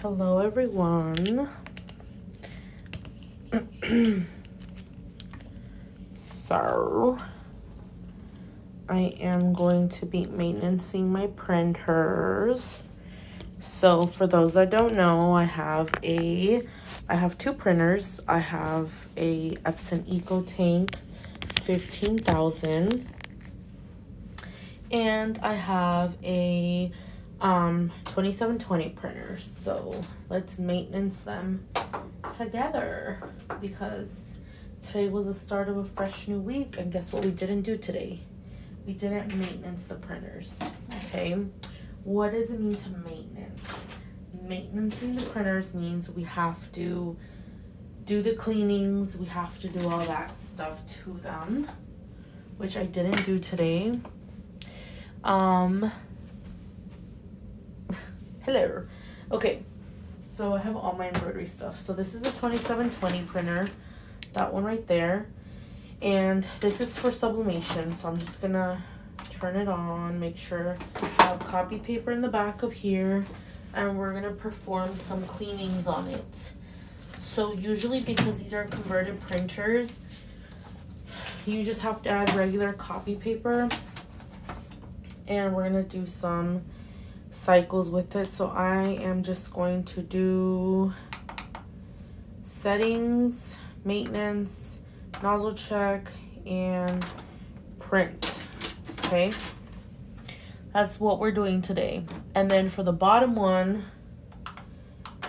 Hello everyone. So I am going to be maintaining my printers. So for those that don't know, I have two printers. I have a Epson EcoTank 15,000 and I have a 2720 printer. So let's maintenance them together because today was the start of a fresh new week, and guess what we didn't do today? We didn't maintenance the printers. Okay, what does it mean to maintenance? Maintaining the printers means we have to do the cleanings, we have to do all that stuff to them, which I didn't do today. Hello. Okay, so I have all my embroidery stuff. So this is a 2720 printer, that one right there, and this is for sublimation. So I'm just gonna turn it on, make sure I have copy paper in the back of here, and we're gonna perform some cleanings on it. So usually, because these are converted printers, you just have to add regular copy paper, and we're gonna do some cycles with it. So I am just going to do settings, maintenance, nozzle check, and print. Okay, that's what we're doing today. And then for the bottom one,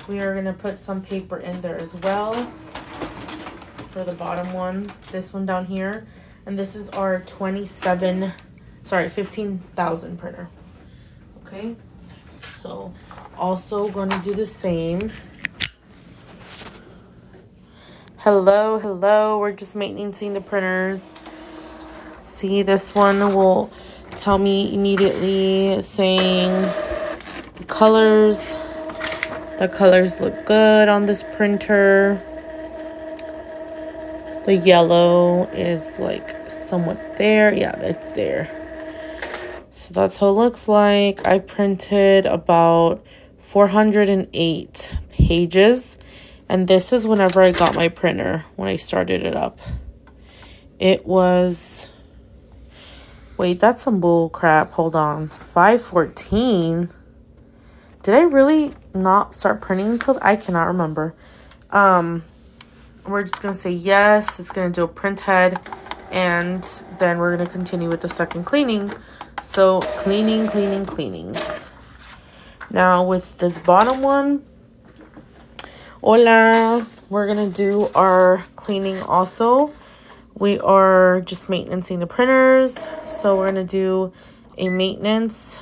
we are gonna put some paper in there as well for the bottom one, this one down here. And this is our 15,000 printer. Okay, so also going to do the same. Hello, we're just maintaining the printers. See, this one will tell me immediately saying the colors look good on this printer. The yellow is like somewhat there. Yeah, it's there. So that's how it looks like. I printed about 408 pages. And this is whenever I got my printer, when I started it up. It was... Wait, that's some bull crap. Hold on. 514? Did I really not start printing until... I cannot remember. We're just going to say yes. It's going to do a print head. And then we're going to continue with the second cleaning. So, cleanings. Now, with this bottom one... Hola, we're gonna do our cleaning also. We are just maintaining the printers, so we're gonna do a maintenance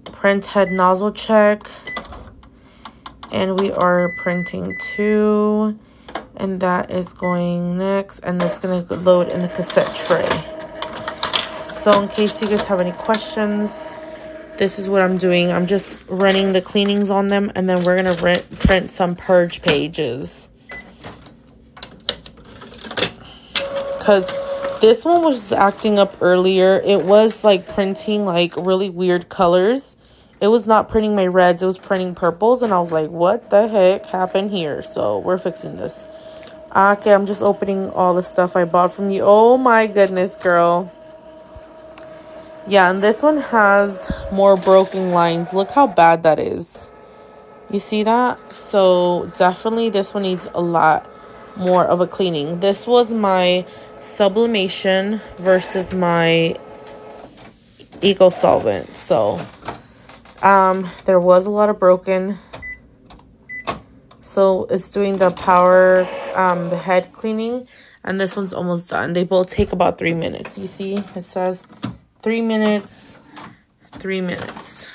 print head nozzle check, and we are printing 2, and that is going next, and that's gonna load in the cassette tray. So in case you guys have any questions, this is what I'm doing. I'm just running the cleanings on them, and then we're going to print some purge pages. Because this one was acting up earlier. It was like printing like really weird colors. It was not printing my reds. It was printing purples. And I was like, what the heck happened here? So we're fixing this. Okay, I'm just opening all the stuff I bought from you. Oh my goodness, girl. Yeah, and this one has more broken lines. Look how bad that is. You see that? So definitely this one needs a lot more of a cleaning. This was my Sublimation versus my Eco Solvent. So there was a lot of broken. So it's doing the power, the head cleaning. And this one's almost done. They both take about 3 minutes. You see? It says... 3 minutes, 3 minutes.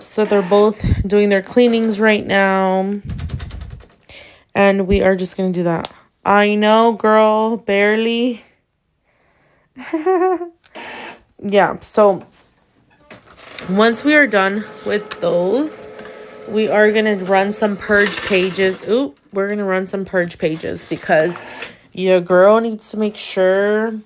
So they're both doing their cleanings right now. And we are just going to do that. I know, girl, barely. Yeah, so once we are done with those, we are going to run some purge pages. We're going to run some purge pages because your girl needs to make sure...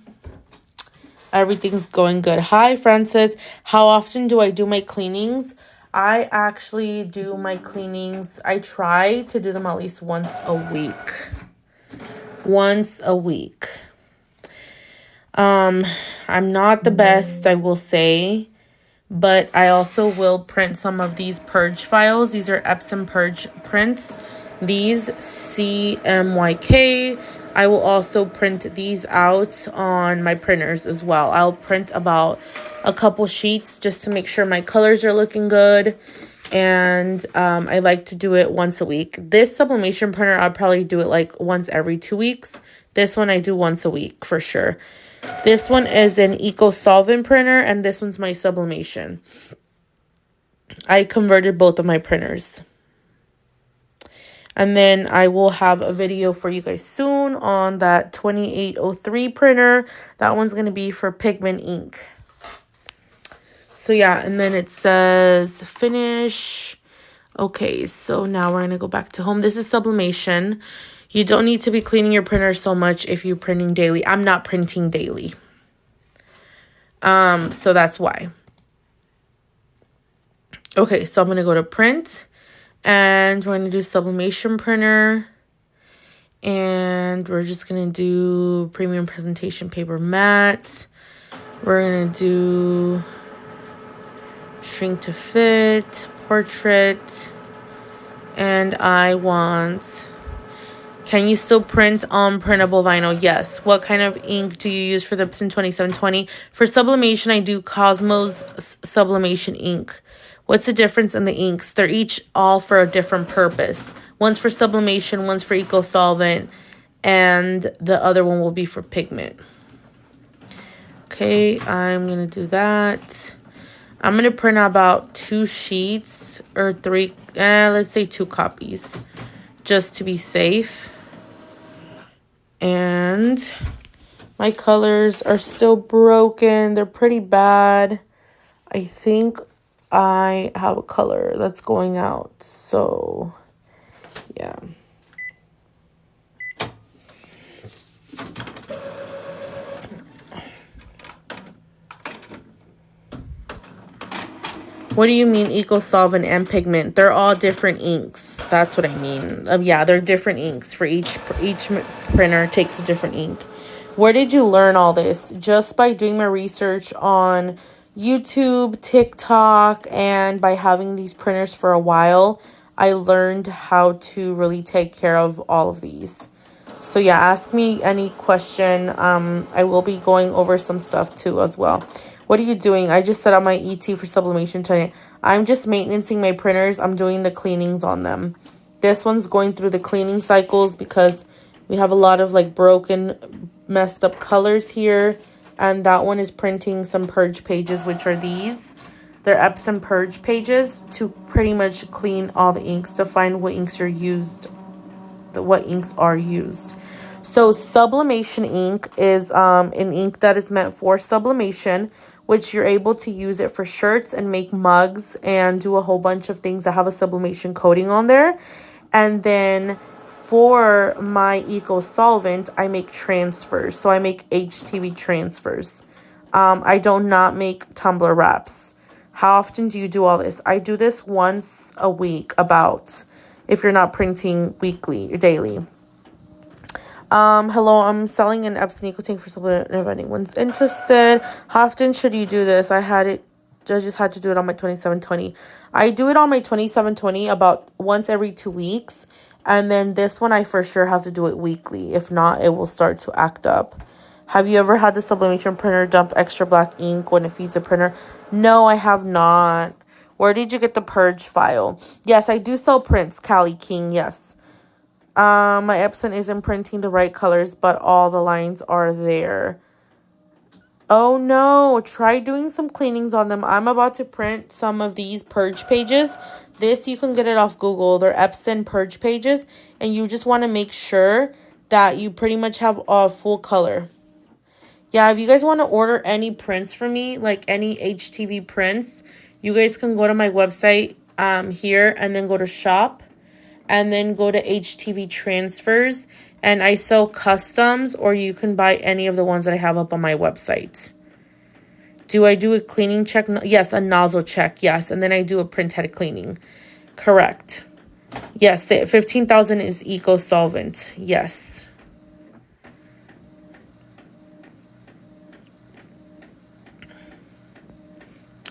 everything's going good. Hi, Francis. How often do I do my cleanings? I actually do my cleanings. I try to do them at least once a week. Once a week. I'm not the best, I will say, but I also will print some of these purge files. These are Epson purge prints. These CMYK. I will also print these out on my printers as well. I'll print about a couple sheets just to make sure my colors are looking good. And I like to do it once a week. This sublimation printer, I'll probably do it like once every 2 weeks. This one I do once a week for sure. This one is an eco solvent printer, and this one's my sublimation. I converted both of my printers. And then I will have a video for you guys soon on that 2803 printer. That one's going to be for pigment ink. So yeah, and then it says finish. Okay, so now we're going to go back to home. This is sublimation. You don't need to be cleaning your printer so much if you're printing daily. I'm not printing daily. So that's why. Okay, so I'm going to go to print. And we're going to do sublimation printer. And we're just going to do premium presentation paper matte. We're going to do shrink to fit, portrait. And I want... Can you still print on printable vinyl? Yes. What kind of ink do you use for the Epson 2720? For sublimation, I do Cosmos sublimation ink. What's the difference in the inks? They're each all for a different purpose. One's for sublimation, one's for eco solvent, and the other one will be for pigment. Okay, I'm going to do that. I'm going to print about 2 sheets or 3, let's say 2 copies, just to be safe. And my colors are still broken. They're pretty bad. I think I have a color that's going out. So, yeah. What do you mean eco solvent and pigment? They're all different inks. That's what I mean. Yeah, they're different inks. For each printer takes a different ink. Where did you learn all this? Just by doing my research on YouTube, TikTok, and by having these printers for a while, I learned how to really take care of all of these. So yeah, ask me any question. I will be going over some stuff too as well. What are you doing? I just set up my ET for sublimation tonight. I'm just maintaining my printers. I'm doing the cleanings on them. This one's going through the cleaning cycles because we have a lot of like broken, messed up colors here. And that one is printing some purge pages, which are these. They're Epson purge pages to pretty much clean all the inks, to find what inks are used. What inks are used. So sublimation ink is an ink that is meant for sublimation, which you're able to use it for shirts and make mugs and do a whole bunch of things that have a sublimation coating on there. And then for my eco solvent, I make transfers. So I make HTV transfers. I do not make tumbler wraps. How often do you do all this? I do this once a week, about, if you're not printing weekly or daily. Hello, I'm selling an Epson Eco Tank for supplement if anyone's interested. How often should you do this? I just had to do it on my 2720. I do it on my 2720 about once every 2 weeks. And then this one, I for sure have to do it weekly. If not, it will start to act up. Have you ever had the sublimation printer dump extra black ink when it feeds a printer? No, I have not. Where did you get the purge file? Yes, I do sell prints, Callie King, yes. My Epson isn't printing the right colors, but all the lines are there. Oh no, try doing some cleanings on them. I'm about to print some of these purge pages. This, you can get it off Google. They're Epson purge pages, and you just want to make sure that you pretty much have a full color. Yeah, if you guys want to order any prints from me, like any HTV prints, you guys can go to my website here and then go to shop. And then go to HTV transfers, and I sell customs, or you can buy any of the ones that I have up on my website. Do I do a cleaning check? Yes, a nozzle check. Yes, and then I do a print head cleaning. Correct. Yes, the 15,000 is eco solvent. Yes.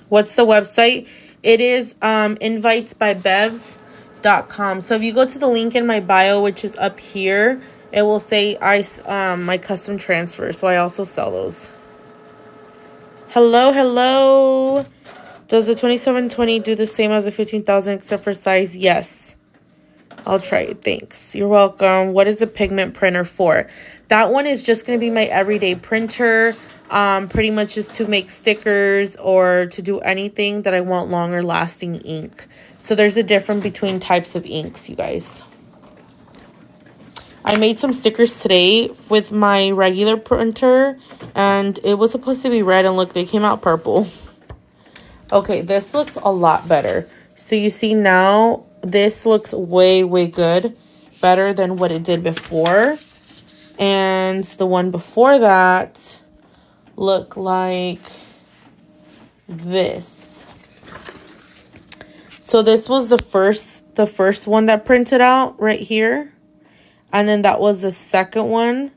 What's the website? It is invitesbybevs.com. So if you go to the link in my bio, which is up here, it will say my custom transfer. So I also sell those. Hello, hello. Does the 2720 do the same as the 15,000 except for size? Yes. I'll try it. Thanks. You're welcome. What is the pigment printer for? That one is just going to be my everyday printer. Pretty much just to make stickers or to do anything that I want longer lasting ink. So there's a difference between types of inks, you guys. I made some stickers today with my regular printer, and it was supposed to be red, and look, they came out purple. Okay, this looks a lot better. So you see now, this looks way, way good. Better than what it did before. And the one before that looked like this. So this was the first one that printed out right here. And then that was the second one.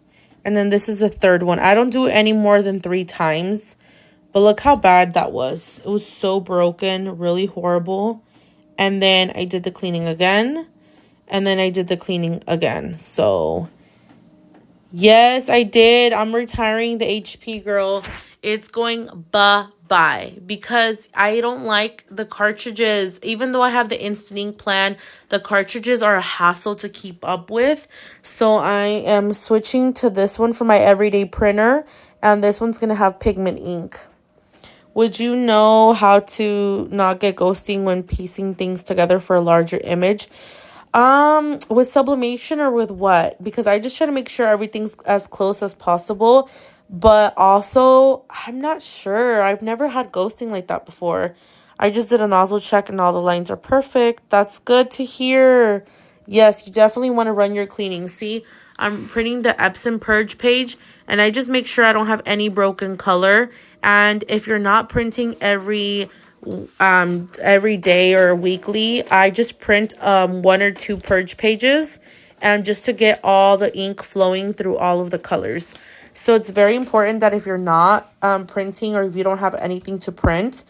And then this is the third one. I don't do it any more than 3 times. But look how bad that was. It was so broken, really horrible. And then I did the cleaning again. And then I did the cleaning again. So, yes, I did. I'm retiring the HP, girl. It's going bye-bye. Because I don't like the cartridges. Even though I have the Instant Ink plan, the cartridges are a hassle to keep up with. So, I am switching to this one for my everyday printer. And this one's going to have pigment ink. Would you know how to not get ghosting when piecing things together for a larger image? With sublimation or with what? Because I just try to make sure everything's as close as possible. But also, I'm not sure. I've never had ghosting like that before. I just did a nozzle check and all the lines are perfect. That's good to hear. Yes, you definitely want to run your cleaning. See, I'm printing the Epson Purge page, and I just make sure I don't have any broken color. And if you're not printing every day or weekly, I just print 1 or 2 purge pages, and just to get all the ink flowing through all of the colors. So it's very important that if you're not printing, or if you don't have anything to print,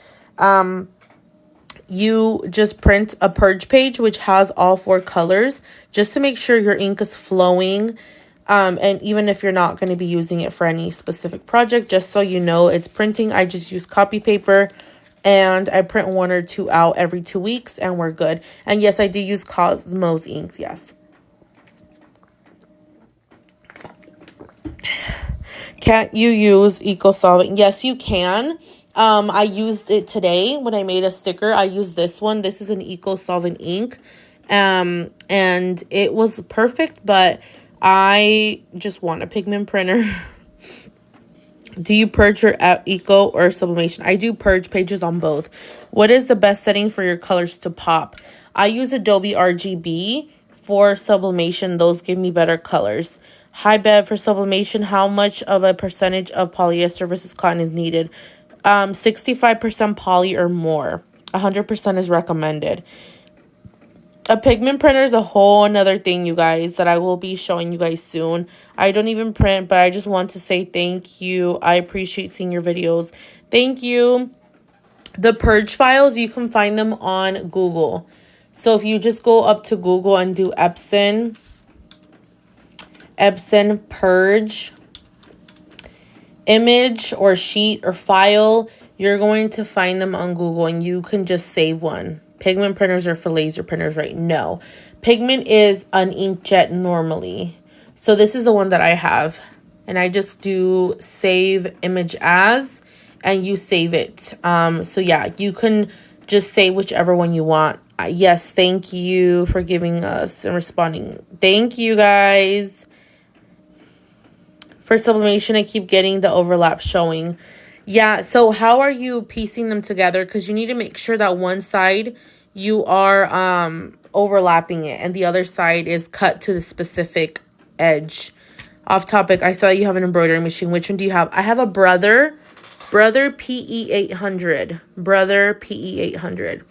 you just print a purge page which has all 4 colors, just to make sure your ink is flowing. And even if you're not going to be using it for any specific project, just so you know it's printing, I just use copy paper, and I print 1 or 2 out every 2 weeks, and we're good. And yes, I do use Cosmos inks, yes. Can't you use eco solvent? Yes, you can. I used it today when I made a sticker. I used this one. This is an eco solvent ink. And it was perfect, but I just want a pigment printer. Do you purge your eco or sublimation? I do purge pages on both. What is the best setting for your colors to pop? I use Adobe RGB for sublimation. Those give me better colors. Hi, Bev. For sublimation, how much of a percentage of polyester versus cotton is needed? 65% poly or more. 100% is recommended. A pigment printer is a whole another thing, you guys, that I will be showing you guys soon. I don't even print, but I just want to say thank you. I appreciate seeing your videos. Thank you. The purge files, you can find them on Google. So if you just go up to Google and do Epson purge image or sheet or file, you're going to find them on Google, and you can just save one. Pigment printers are for laser printers, right? No. Pigment is an inkjet normally. So this is the one that I have. And I just do save image as, and you save it. So yeah, you can just save whichever one you want. Yes, thank you for giving us and responding. Thank you, guys. For sublimation, I keep getting the overlap showing. Yeah, so how are you piecing them together? Because you need to make sure that one side you are overlapping it, and the other side is cut to the specific edge. Off topic, I saw you have an embroidery machine. Which one do you have? I have a Brother Brother PE 800. Brother PE 800.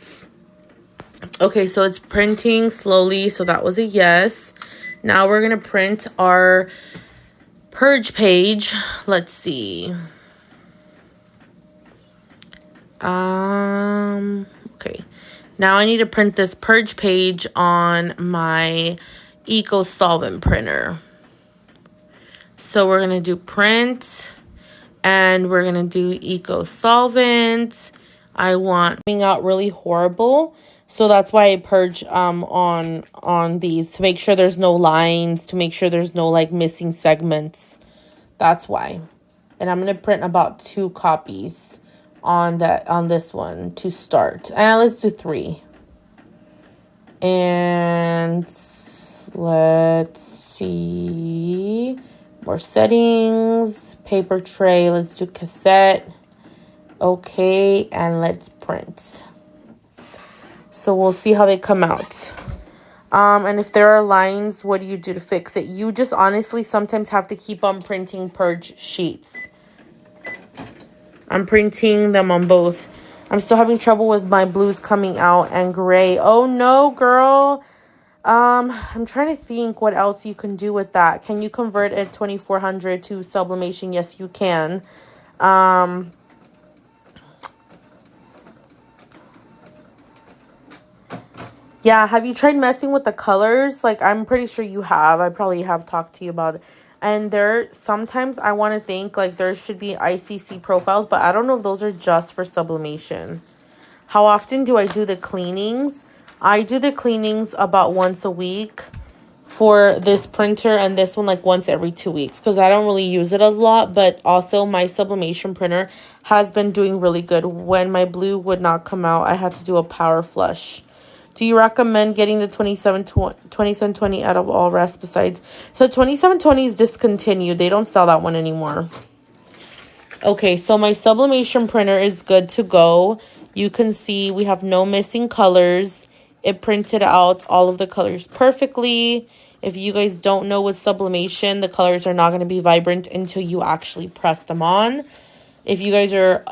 Okay, so it's printing slowly, so that was a yes. Now we're going to print our purge page. Let's see. Okay. Now I need to print this purge page on my Eco Solvent printer. So we're going to do print, and we're going to do Eco Solvent. I want coming out really horrible. So that's why I purge on these, to make sure there's no lines, to make sure there's no like missing segments. That's why. And I'm going to print about 2 copies on this one to start. And let's do 3. And let's see. More settings, paper tray. Let's do cassette. Okay, and let's print. So we'll see how they come out. And if there are lines, what do you do to fix it? You just honestly sometimes have to keep on printing purge sheets. I'm printing them on both. I'm still having trouble with my blues coming out and gray. Oh no, girl. I'm trying to think what else you can do with that. Can you convert a 2400 to sublimation? Yes, you can. Yeah, have you tried messing with the colors? Like, I'm pretty sure you have. I probably have talked to you about it. And sometimes I want to think, like, there should be ICC profiles, but I don't know if those are just for sublimation. How often do I do the cleanings? I do the cleanings about once a week for this printer, and this one, like, once every 2 weeks, because I don't really use it a lot. But also, my sublimation printer has been doing really good. When my blue would not come out, I had to do a power flush. Do you recommend getting the 2720 out of all rest besides? So 2720 is discontinued. They don't sell that one anymore. Okay, so my sublimation printer is good to go. You can see we have no missing colors. It printed out all of the colors perfectly. If you guys don't know with sublimation, the colors are not going to be vibrant until you actually press them on. If you guys are,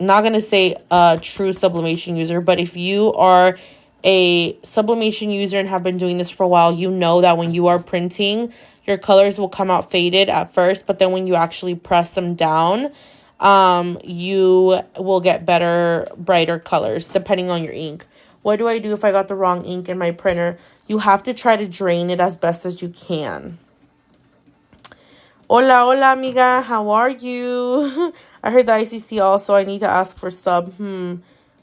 not going to say a true sublimation user, but if you are a sublimation user and have been doing this for a while, you know that when you are printing, your colors will come out faded at first, but then when you actually press them down, you will get better, brighter colors depending on your ink. What do I do if I got the wrong ink in my printer? You have to try to drain it as best as you can. Hola, hola, amiga. How are you? I heard the ICC also. I need to ask for sub.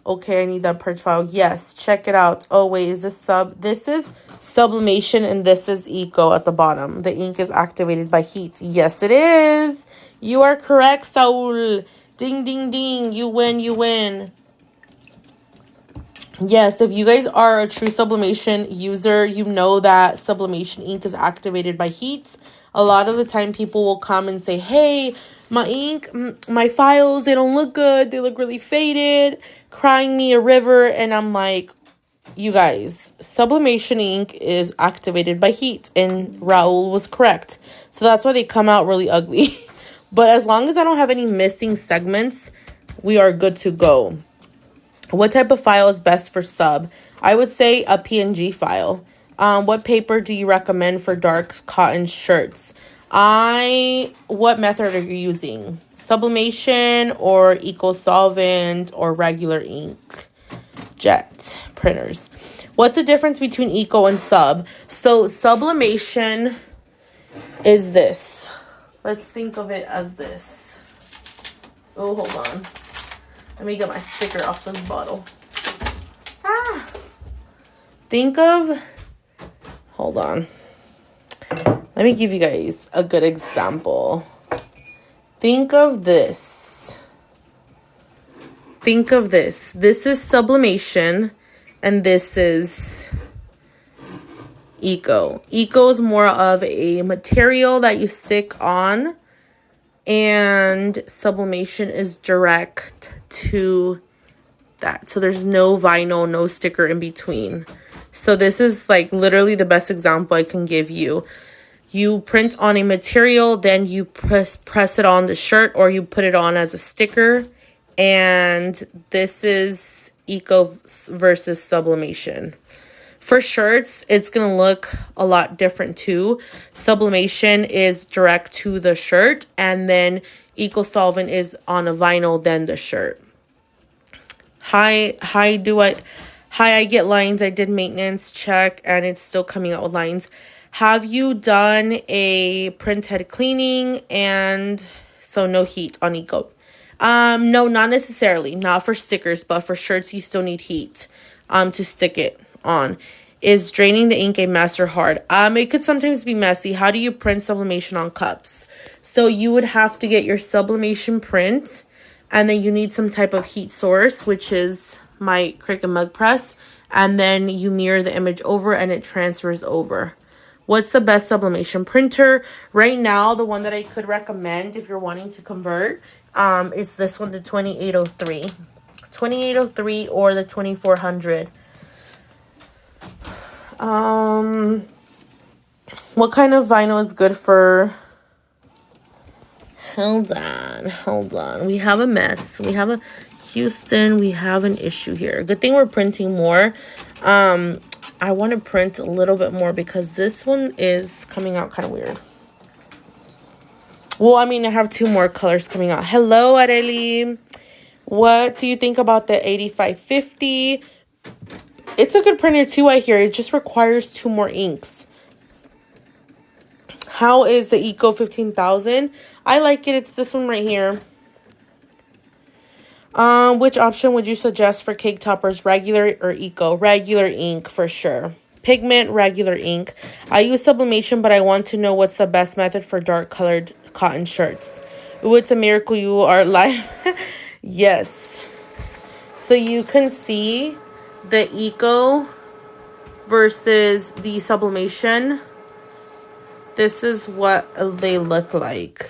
Okay, I need that purge file. Yes, check it out. Oh, wait, is this sub? This is sublimation, and this is eco at the bottom. The ink is activated by heat. Yes, it is. You are correct, Saul. Ding, ding, ding. You win, you win. Yes, if you guys are a true sublimation user, you know that sublimation ink is activated by heat. A lot of the time people will come and say, hey, my ink, my files, they don't look good. They look really faded, crying me a river. And I'm like, you guys, sublimation ink is activated by heat. And Raul was correct. So that's why they come out really ugly. But as long as I don't have any missing segments, we are good to go. What type of file is best for sub? I would say a PNG file. What paper do you recommend for dark cotton shirts? What method are you using? Sublimation or Eco Solvent or regular ink? Jet printers. What's the difference between Eco and sub? So sublimation is this. Let's think of it as this. Oh, hold on. Let me get my sticker off this bottle. Hold on. Let me give you guys a good example. Think of this. This is sublimation, and this is Eco. Eco is more of a material that you stick on, and sublimation is direct to that. So there's no vinyl, no sticker in between. So this is like literally the best example I can give you. You print on a material, then you press it on the shirt, or you put it on as a sticker. And this is Eco versus Sublimation. For shirts, it's going to look a lot different too. Sublimation is direct to the shirt, and then Eco Solvent is on a vinyl, then the shirt. Hi, I get lines. I did maintenance check, and it's still coming out with lines. Have you done a print head cleaning? And so no heat on Eco. No, not necessarily. Not for stickers, but for shirts, you still need heat to stick it on. Is draining the ink a mess or hard? It could sometimes be messy. How do you print sublimation on cups? So you would have to get your sublimation print, and then you need some type of heat source, which is my Cricut mug press, and then you mirror the image over and it transfers over. What's the best sublimation printer? Right now, the one that I could recommend if you're wanting to convert, is this one, the 2803. 2803 or the 2400. What kind of vinyl is good for... Hold on. We have a mess. We have a Houston. We have an issue here. Good thing we're printing more. I want to print a little bit more because this one is coming out kind of weird. Well, I mean, I have 2 more colors coming out. Hello, Areli. What do you think about the 8550? It's a good printer too, I hear. It just requires 2 more inks. How is the Eco 15,000? I like it. It's this one right here. Which option would you suggest for cake toppers, regular or Eco? Regular ink for sure. Pigment, regular ink. I use sublimation, but I want to know what's the best method for dark colored cotton shirts. Ooh, it's a miracle you are live. Yes. So you can see the Eco versus the sublimation. This is what they look like.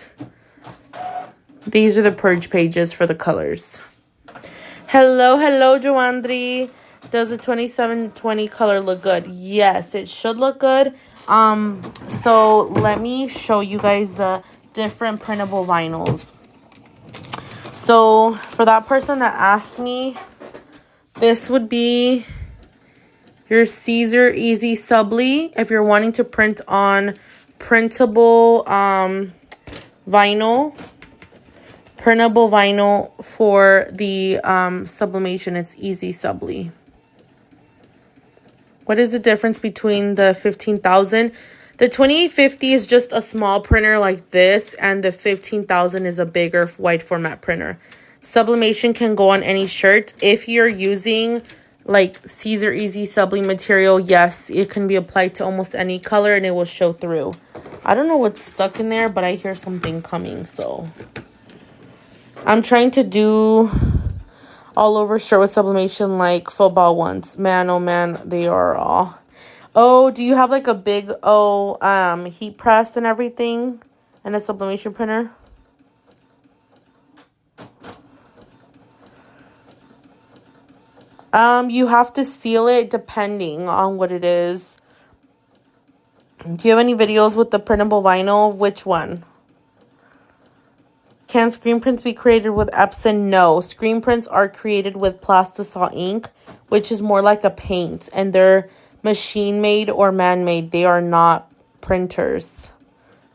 These are the purge pages for the colors. Hello, Joandri. Does the 2720 color look good? Yes, it should look good. So let me show you guys the different printable vinyls. So for that person that asked me, this would be your Caesar Easy Subli if you're wanting to print on printable vinyl. Printable vinyl for the sublimation. It's Easy Subli. What is the difference between the 15,000? The 2850 is just a small printer like this, and the 15,000 is a bigger wide format printer. Sublimation can go on any shirt. If you're using like Caesar Easy Subli material, yes, it can be applied to almost any color and it will show through. I don't know what's stuck in there, but I hear something coming, so I'm trying to do all over shirt with sublimation like football ones. Man, oh man, they are all. Oh, do you have like a big heat press and everything and a sublimation printer? You have to seal it depending on what it is. Do you have any videos with the printable vinyl? Which one? Can screen prints be created with Epson? No. Screen prints are created with Plastisol ink, which is more like a paint. And they're machine-made or man-made. They are not printers.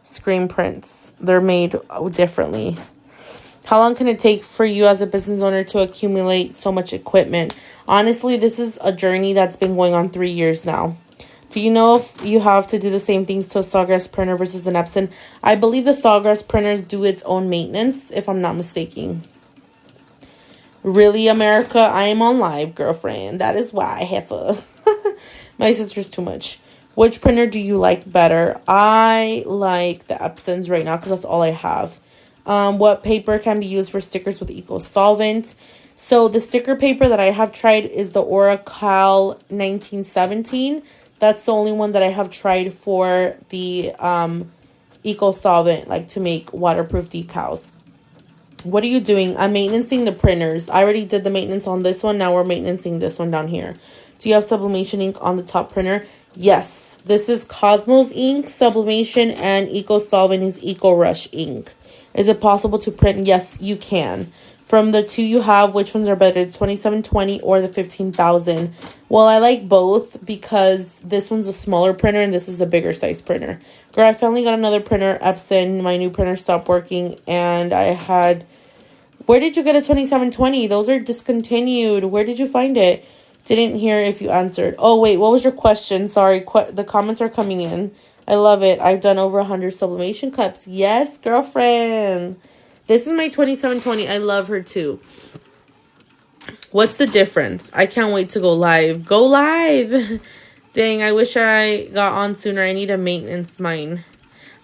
Screen prints. They're made differently. How long can it take for you as a business owner to accumulate so much equipment? Honestly, this is a journey that's been going on 3 years now. Do you know if you have to do the same things to a Sawgrass printer versus an Epson? I believe the Sawgrass printers do its own maintenance, if I'm not mistaken. Really, America? I am on live, girlfriend. That is why I have a... My sister's too much. Which printer do you like better? I like the Epsons right now because that's all I have. What paper can be used for stickers with Eco Solvent? So the sticker paper that I have tried is the Oracle 1917. That's the only one that I have tried for the Eco Solvent, like to make waterproof decals. What are you doing? I'm maintaining the printers. I already did the maintenance on this one. Now we're maintaining this one down here. Do you have sublimation ink on the top printer? Yes, this is Cosmos ink, Sublimation, and Eco Solvent is Eco Rush ink. Is it possible to print? Yes, you can. From the two you have, which ones are better, 2720 or the 15,000? Well, I like both because this one's a smaller printer and this is a bigger size printer. Girl, I finally got another printer, Epson. My new printer stopped working and I had... Where did you get a 2720? Those are discontinued. Where did you find it? Didn't hear if you answered. Oh, wait, what was your question? Sorry, the comments are coming in. I love it. I've done over 100 sublimation cups. Yes, girlfriend. This is my 2720. I love her too. What's the difference? I can't wait to go live. Go live. Dang, I wish I got on sooner. I need a maintenance mine.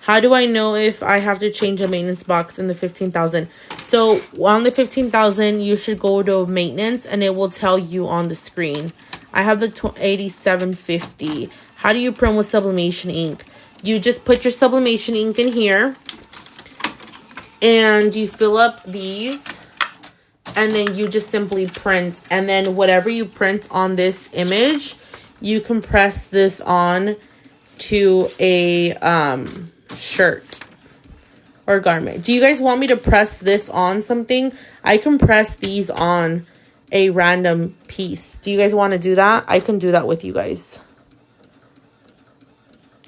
How do I know if I have to change a maintenance box in the 15,000? So on the 15,000, you should go to maintenance and it will tell you on the screen. I have the 8750. How do you print with sublimation ink? You just put your sublimation ink in here and you fill up these and then you just simply print. And then whatever you print on this image, you can press this on to a shirt or garment. Do you guys want me to press this on something? I can press these on a random piece. Do you guys want to do that? I can do that with you guys.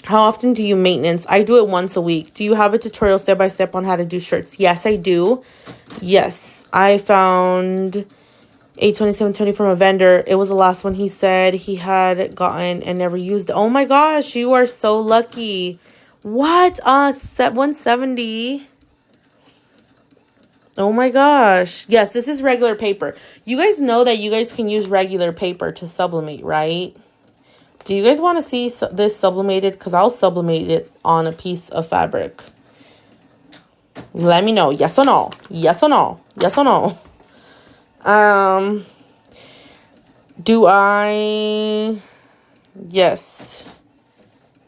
How often do you maintenance? I do it once a week. Do you have a tutorial step-by-step on how to do shirts? Yes, I do. Yes, I found a 2720 from a vendor. It was the last one he said he had gotten and never used. Oh my gosh, you are so lucky. What? 170. Oh my gosh. Yes, this is regular paper. You guys know that you guys can use regular paper to sublimate, right? Do you guys want to see this sublimated? Because I'll sublimate it on a piece of fabric. Let me know. Yes or no? Yes or no? Yes or no? Do I... Yes.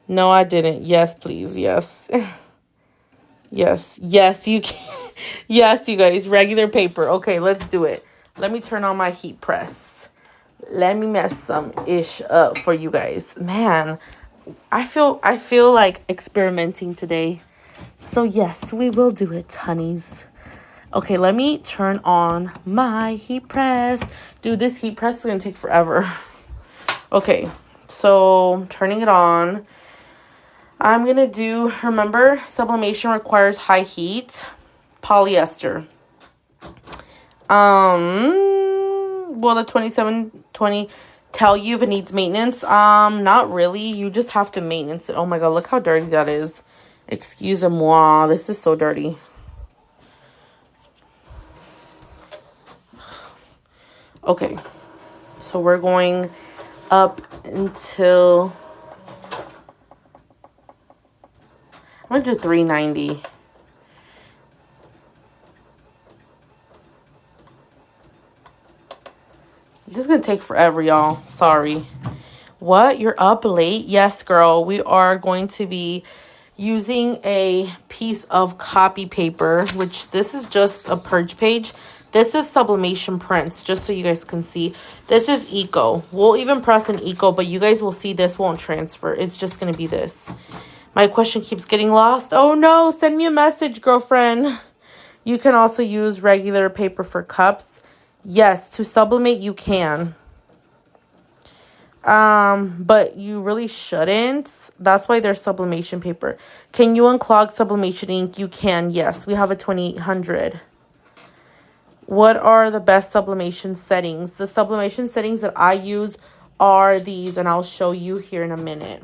No, I didn't. Yes, please. Yes. Yes. Yes, you can. Yes, you guys. Regular paper. Okay, let's do it. Let me turn on my heat press. Let me mess some ish up for you guys. Man, I feel like experimenting today. So yes, we will do it, honeys. Okay, let me turn on my heat press. Dude, this heat press is going to take forever. Okay, so turning it on. I'm going to do, remember, sublimation requires high heat. Polyester. Will the 2720 tell you if it needs maintenance? Not really. You just have to maintenance it. Oh my god, look how dirty that is. Excuse-moi. This is so dirty. Okay. So we're going up until... I'm going to do 390. This is going to take forever, y'all. Sorry. What? You're up late? Yes, girl. We are going to be using a piece of copy paper, which this is just a purge page. This is sublimation prints, just so you guys can see. This is Eco. We'll even press an Eco, but you guys will see this won't transfer. It's just going to be this. My question keeps getting lost. Oh, no. Send me a message, girlfriend. You can also use regular paper for cups. Yes, to sublimate you can. But you really shouldn't. That's why there's sublimation paper. Can you unclog sublimation ink? You can, yes. We have a 2800. What are the best sublimation settings? The sublimation settings that I use are these, and I'll show you here in a minute.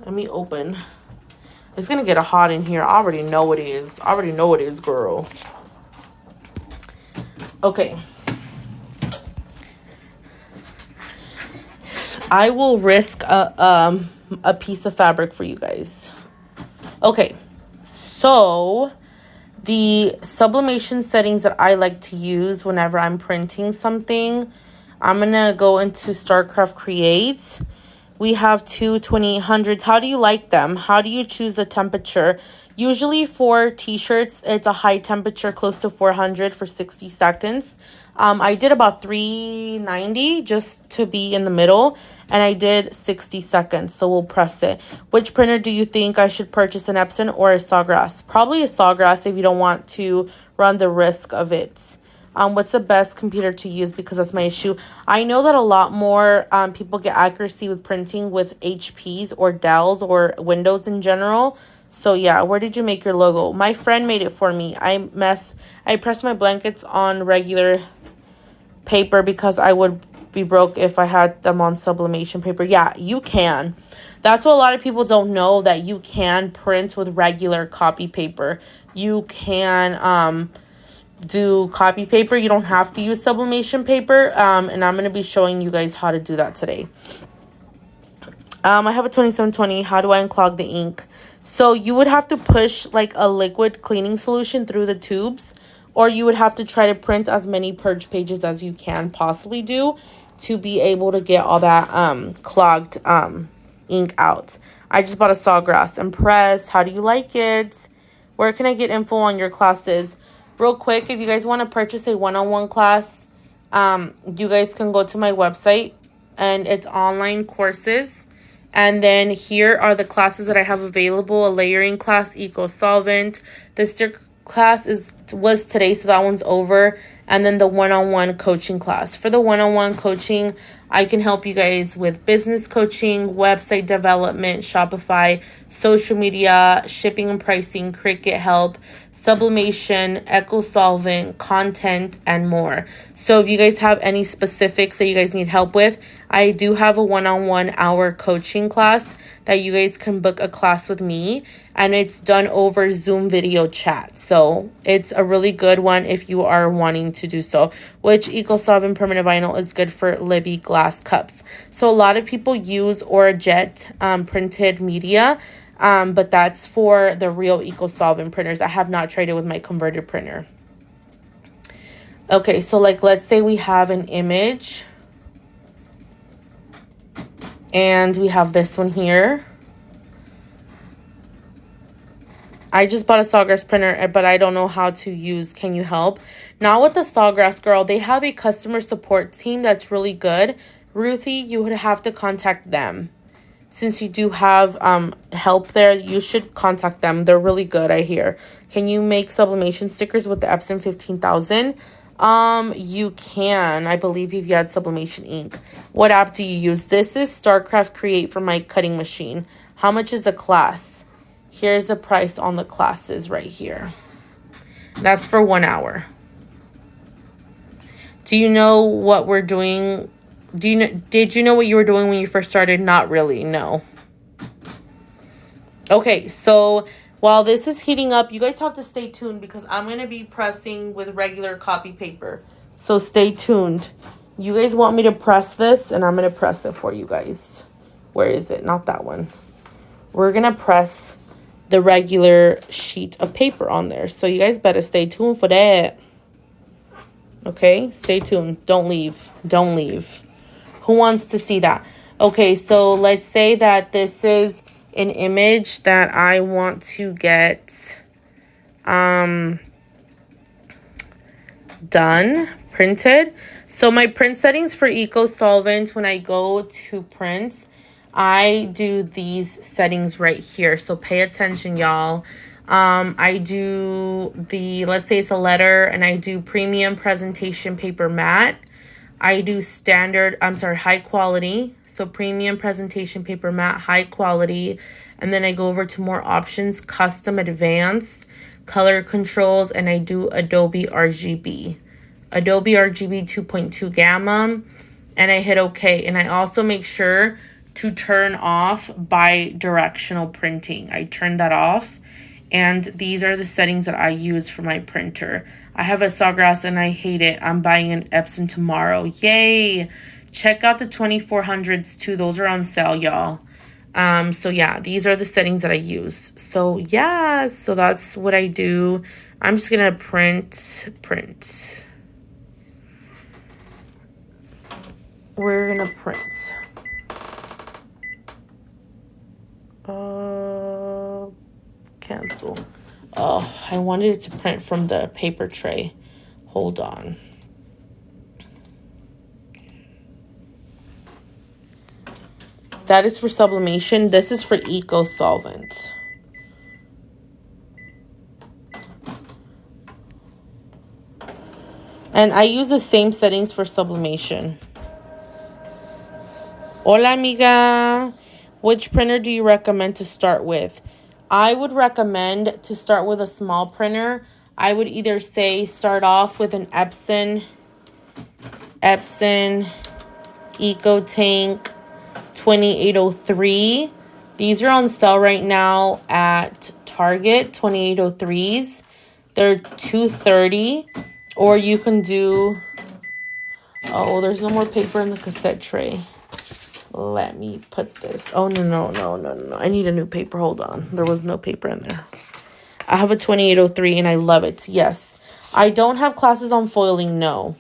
Let me open. It's gonna get hot in here. I already know it is. I already know it is, girl. Okay. I will risk a piece of fabric for you guys. Okay. So, the sublimation settings that I like to use whenever I'm printing something, I'm going to go into StarCraft Create. We have two 2800s. How do you like them? How do you choose the temperature? Usually for t-shirts, it's a high temperature, close to 400 for 60 seconds. I did about 390 just to be in the middle, and I did 60 seconds, so we'll press it. Which printer do you think I should purchase, an Epson or a Sawgrass? Probably a Sawgrass if you don't want to run the risk of it. What's the best computer to use, because that's my issue. I know that a lot more people get accuracy with printing with HPs or Dells or Windows in general. So yeah, where did you make your logo? My friend made it for me. I press my blankets on regular paper because I would be broke if I had them on sublimation paper. Yeah, you can. That's what a lot of people don't know, that you can print with regular copy paper. You can do copy paper. You don't have to use sublimation paper. And I'm going to be showing you guys how to do that today. I have a 2720. How do I unclog the ink? So you would have to push like a liquid cleaning solution through the tubes, or you would have to try to print as many purge pages as you can possibly do to be able to get all that clogged ink out. I just bought a Sawgrass. Impressed. How do you like it? Where can I get info on your classes? Real quick, if you guys want to purchase a one-on-one class, you guys can go to my website, and it's online courses. And then here are the classes that I have available. A layering class, eco solvent. The sticker class was today, so that one's over. And then the one-on-one coaching class. For the one-on-one coaching, I can help you guys with business coaching, website development, Shopify, social media, shipping and pricing, Cricut help, sublimation, eco solvent, content, and more. So if you guys have any specifics that you guys need help with, I do have a one-on-one hour coaching class that you guys can book a class with me, and it's done over Zoom video chat. So it's a really good one if you are wanting to do so. Which eco solvent permanent vinyl is good for Libby glass cups. So a lot of people use Orajet printed media, but that's for the real eco solvent printers. I have not tried it with my converted printer. Okay, so like let's say we have an image, and we have this one here. I just bought a Sawgrass printer, but I don't know how to use. Can you help? Not with the Sawgrass, girl. They have a customer support team that's really good. Ruthie, you would have to contact them. Since you do have help there, you should contact them. They're really good, I hear. Can you make sublimation stickers with the Epson 15,000? You can, I believe, if you had sublimation ink. What app do you use? This is StarCraft Create for my cutting machine. How much is the class? Here's the price on the classes right here. That's for 1 hour. Do you know what we're doing? Did you know what you were doing when you first started? Not really, no. Okay, so while this is heating up, you guys have to stay tuned because I'm going to be pressing with regular copy paper. So stay tuned. You guys want me to press this, and I'm going to press it for you guys. Where is it? Not that one. We're going to press the regular sheet of paper on there. So you guys better stay tuned for that. Okay, stay tuned. Don't leave. Don't leave. Who wants to see that? Okay, so let's say that this is an image that I want to get done, printed. So my print settings for eco solvent, when I go to print, I do these settings right here. So pay attention, y'all. I do let's say it's a letter, and I do premium presentation paper matte. I do high quality. So premium presentation paper matte, high quality. And then I go over to more options, custom, advanced, color controls, and I do Adobe RGB. Adobe RGB 2.2 gamma, and I hit OK. And I also make sure to turn off bi-directional printing. I turn that off, and these are the settings that I use for my printer. I have a Sawgrass and I hate it. I'm buying an Epson tomorrow. Yay! Check out the 2400s too. Those are on sale, y'all. So yeah, these are the settings that I use. So yeah, so that's what I do. I'm just gonna print. We're gonna print. Cancel. Oh, I wanted it to print from the paper tray. Hold on. That is for sublimation. This is for eco solvent. And I use the same settings for sublimation. Hola, amiga. Which printer do you recommend to start with? I would recommend to start with a small printer. I would either say start off with an Epson EcoTank 2803. These are on sale right now at Target, 2803s. They're $230. Or you can do... Oh, there's no more paper in the cassette tray. Let me put this. Oh, no. I need a new paper. Hold on. There was no paper in there. I have a 2803 and I love it. Yes. I don't have classes on foiling. No.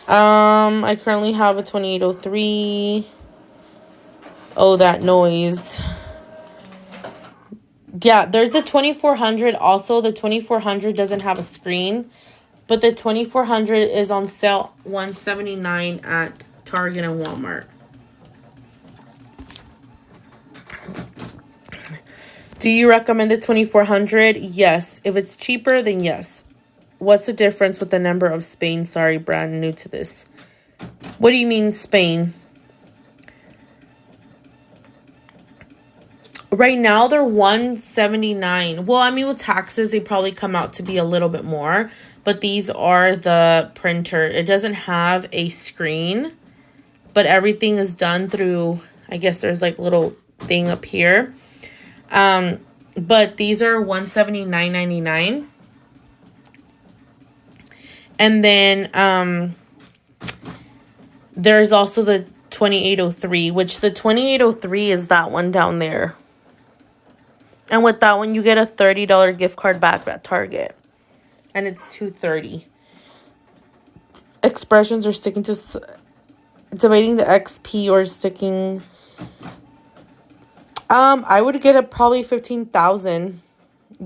I currently have a 2803. Oh, that noise. Yeah, there's the 2400. Also, the 2400 doesn't have a screen. But the 2400 is on sale $179 at Target and Walmart. Do you recommend the 2400? Yes. If it's cheaper, then yes. What's the difference with the number of Spain? Sorry, brand new to this. What do you mean Spain? Right now, they're $179. Well, I mean, with taxes, they probably come out to be a little bit more. But these are the printer. It doesn't have a screen. But everything is done through, I guess there's like a little thing up here. But these are $179.99. And then there's also the 2803, which the 2803 is that one down there. And with that one, you get a $30 gift card back at Target. And it's $230. Expressions are sticking to... Debating the XP or sticking... I would get it probably $15,000.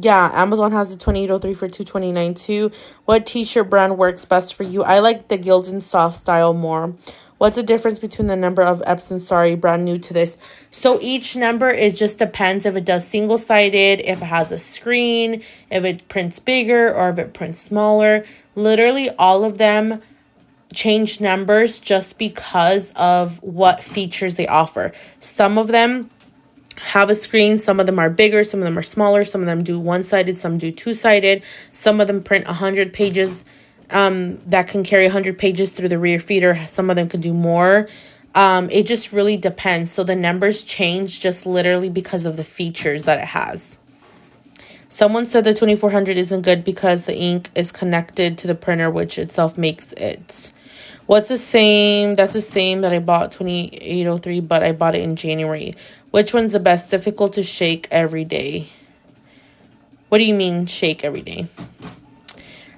Yeah, Amazon has the 2803 for $229 too. What t-shirt brand works best for you? I like the Gildan Soft style more. What's the difference between the number of Epson? Sorry, brand new to this. So each number, it just depends if it does single-sided, if it has a screen, if it prints bigger, or if it prints smaller. Literally all of them change numbers just because of what features they offer. Some of them have a screen, some of them are bigger, some of them are smaller, some of them do one-sided, some do two-sided, some of them print 100 pages that can carry 100 pages through the rear feeder. Some of them could do more. It just really depends. So the numbers change just literally because of the features that it has. Someone said the 2400 isn't good because the ink is connected to the printer, which itself makes it. What's the same? That's the same that I bought 2803, but I bought it in January. Which one's the best? Difficult to shake every day. What do you mean shake every day?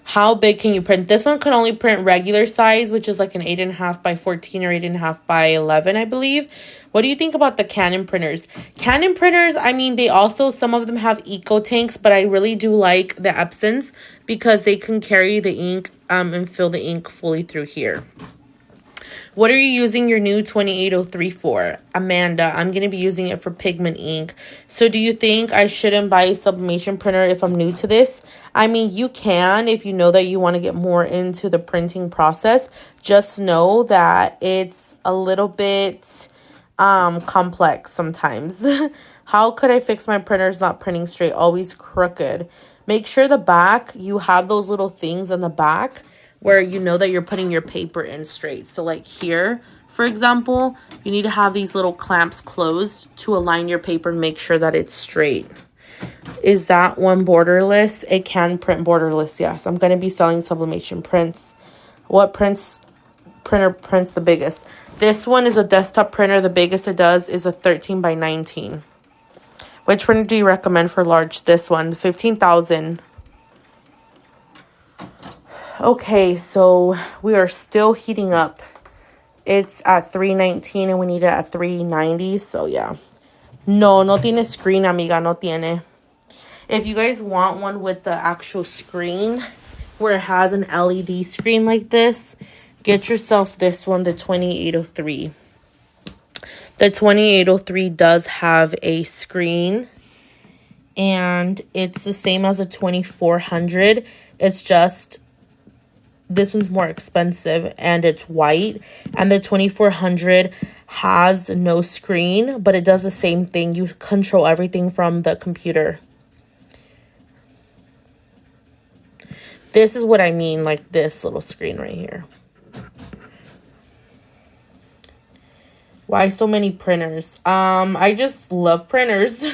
How big can you print? This one can only print regular size, which is like an 8.5 by 14 or 8.5 by 11, I believe. What do you think about the Canon printers? Canon printers, I mean, they also, some of them have eco tanks, but I really do like the Epsons because they can carry the ink and fill the ink fully through here. What are you using your new 2803 for? Amanda, I'm going to be using it for pigment ink. So do you think I shouldn't buy a sublimation printer if I'm new to this? I mean, you can if you know that you want to get more into the printing process. Just know that it's a little bit complex sometimes. How could I fix my printers not printing straight? Always crooked. Make sure the back, you have those little things in the back where you know that you're putting your paper in straight. So like here, for example, you need to have these little clamps closed to align your paper and make sure that it's straight. Is that one borderless? It can print borderless, yes. I'm going to be selling sublimation prints. What printer prints the biggest? This one is a desktop printer. The biggest it does is a 13 by 19. Which printer do you recommend for large? This one, 15,000. Okay, so we are still heating up It's at $319 and we need it at $390. So yeah. No tiene screen, amiga. No tiene. If you guys want one with the actual screen, where it has an LED screen like this, get yourself this one, the 2803. The 2803 does have a screen, and it's the same as a 2400. It's just this one's more expensive and it's white, and the 2400 has no screen, but it does the same thing. You control everything from the computer. This is what I mean, like this little screen right here. Why so many printers? I just love printers.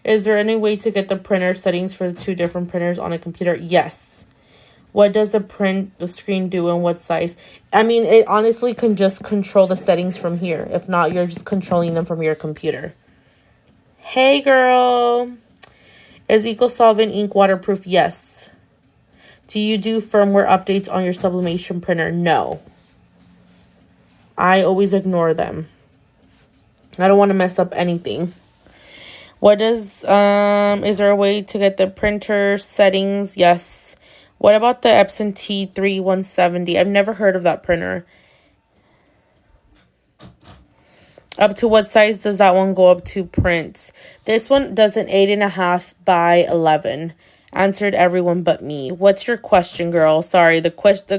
Is there any way to get the printer settings for the two different printers on a computer? Yes. What does the screen do and what size? I mean, it honestly can just control the settings from here. If not, you're just controlling them from your computer. Hey, girl. Is EcoSolvent ink waterproof? Yes. Do you do firmware updates on your Sublimation printer? No. I always ignore them. I don't want to mess up anything. What is there a way to get the printer settings? Yes. What about the Epson T3170? I've never heard of that printer. Up to what size does that one go up to print? This one does an 8.5 by 11. Answered everyone but me. What's your question, girl? Sorry, the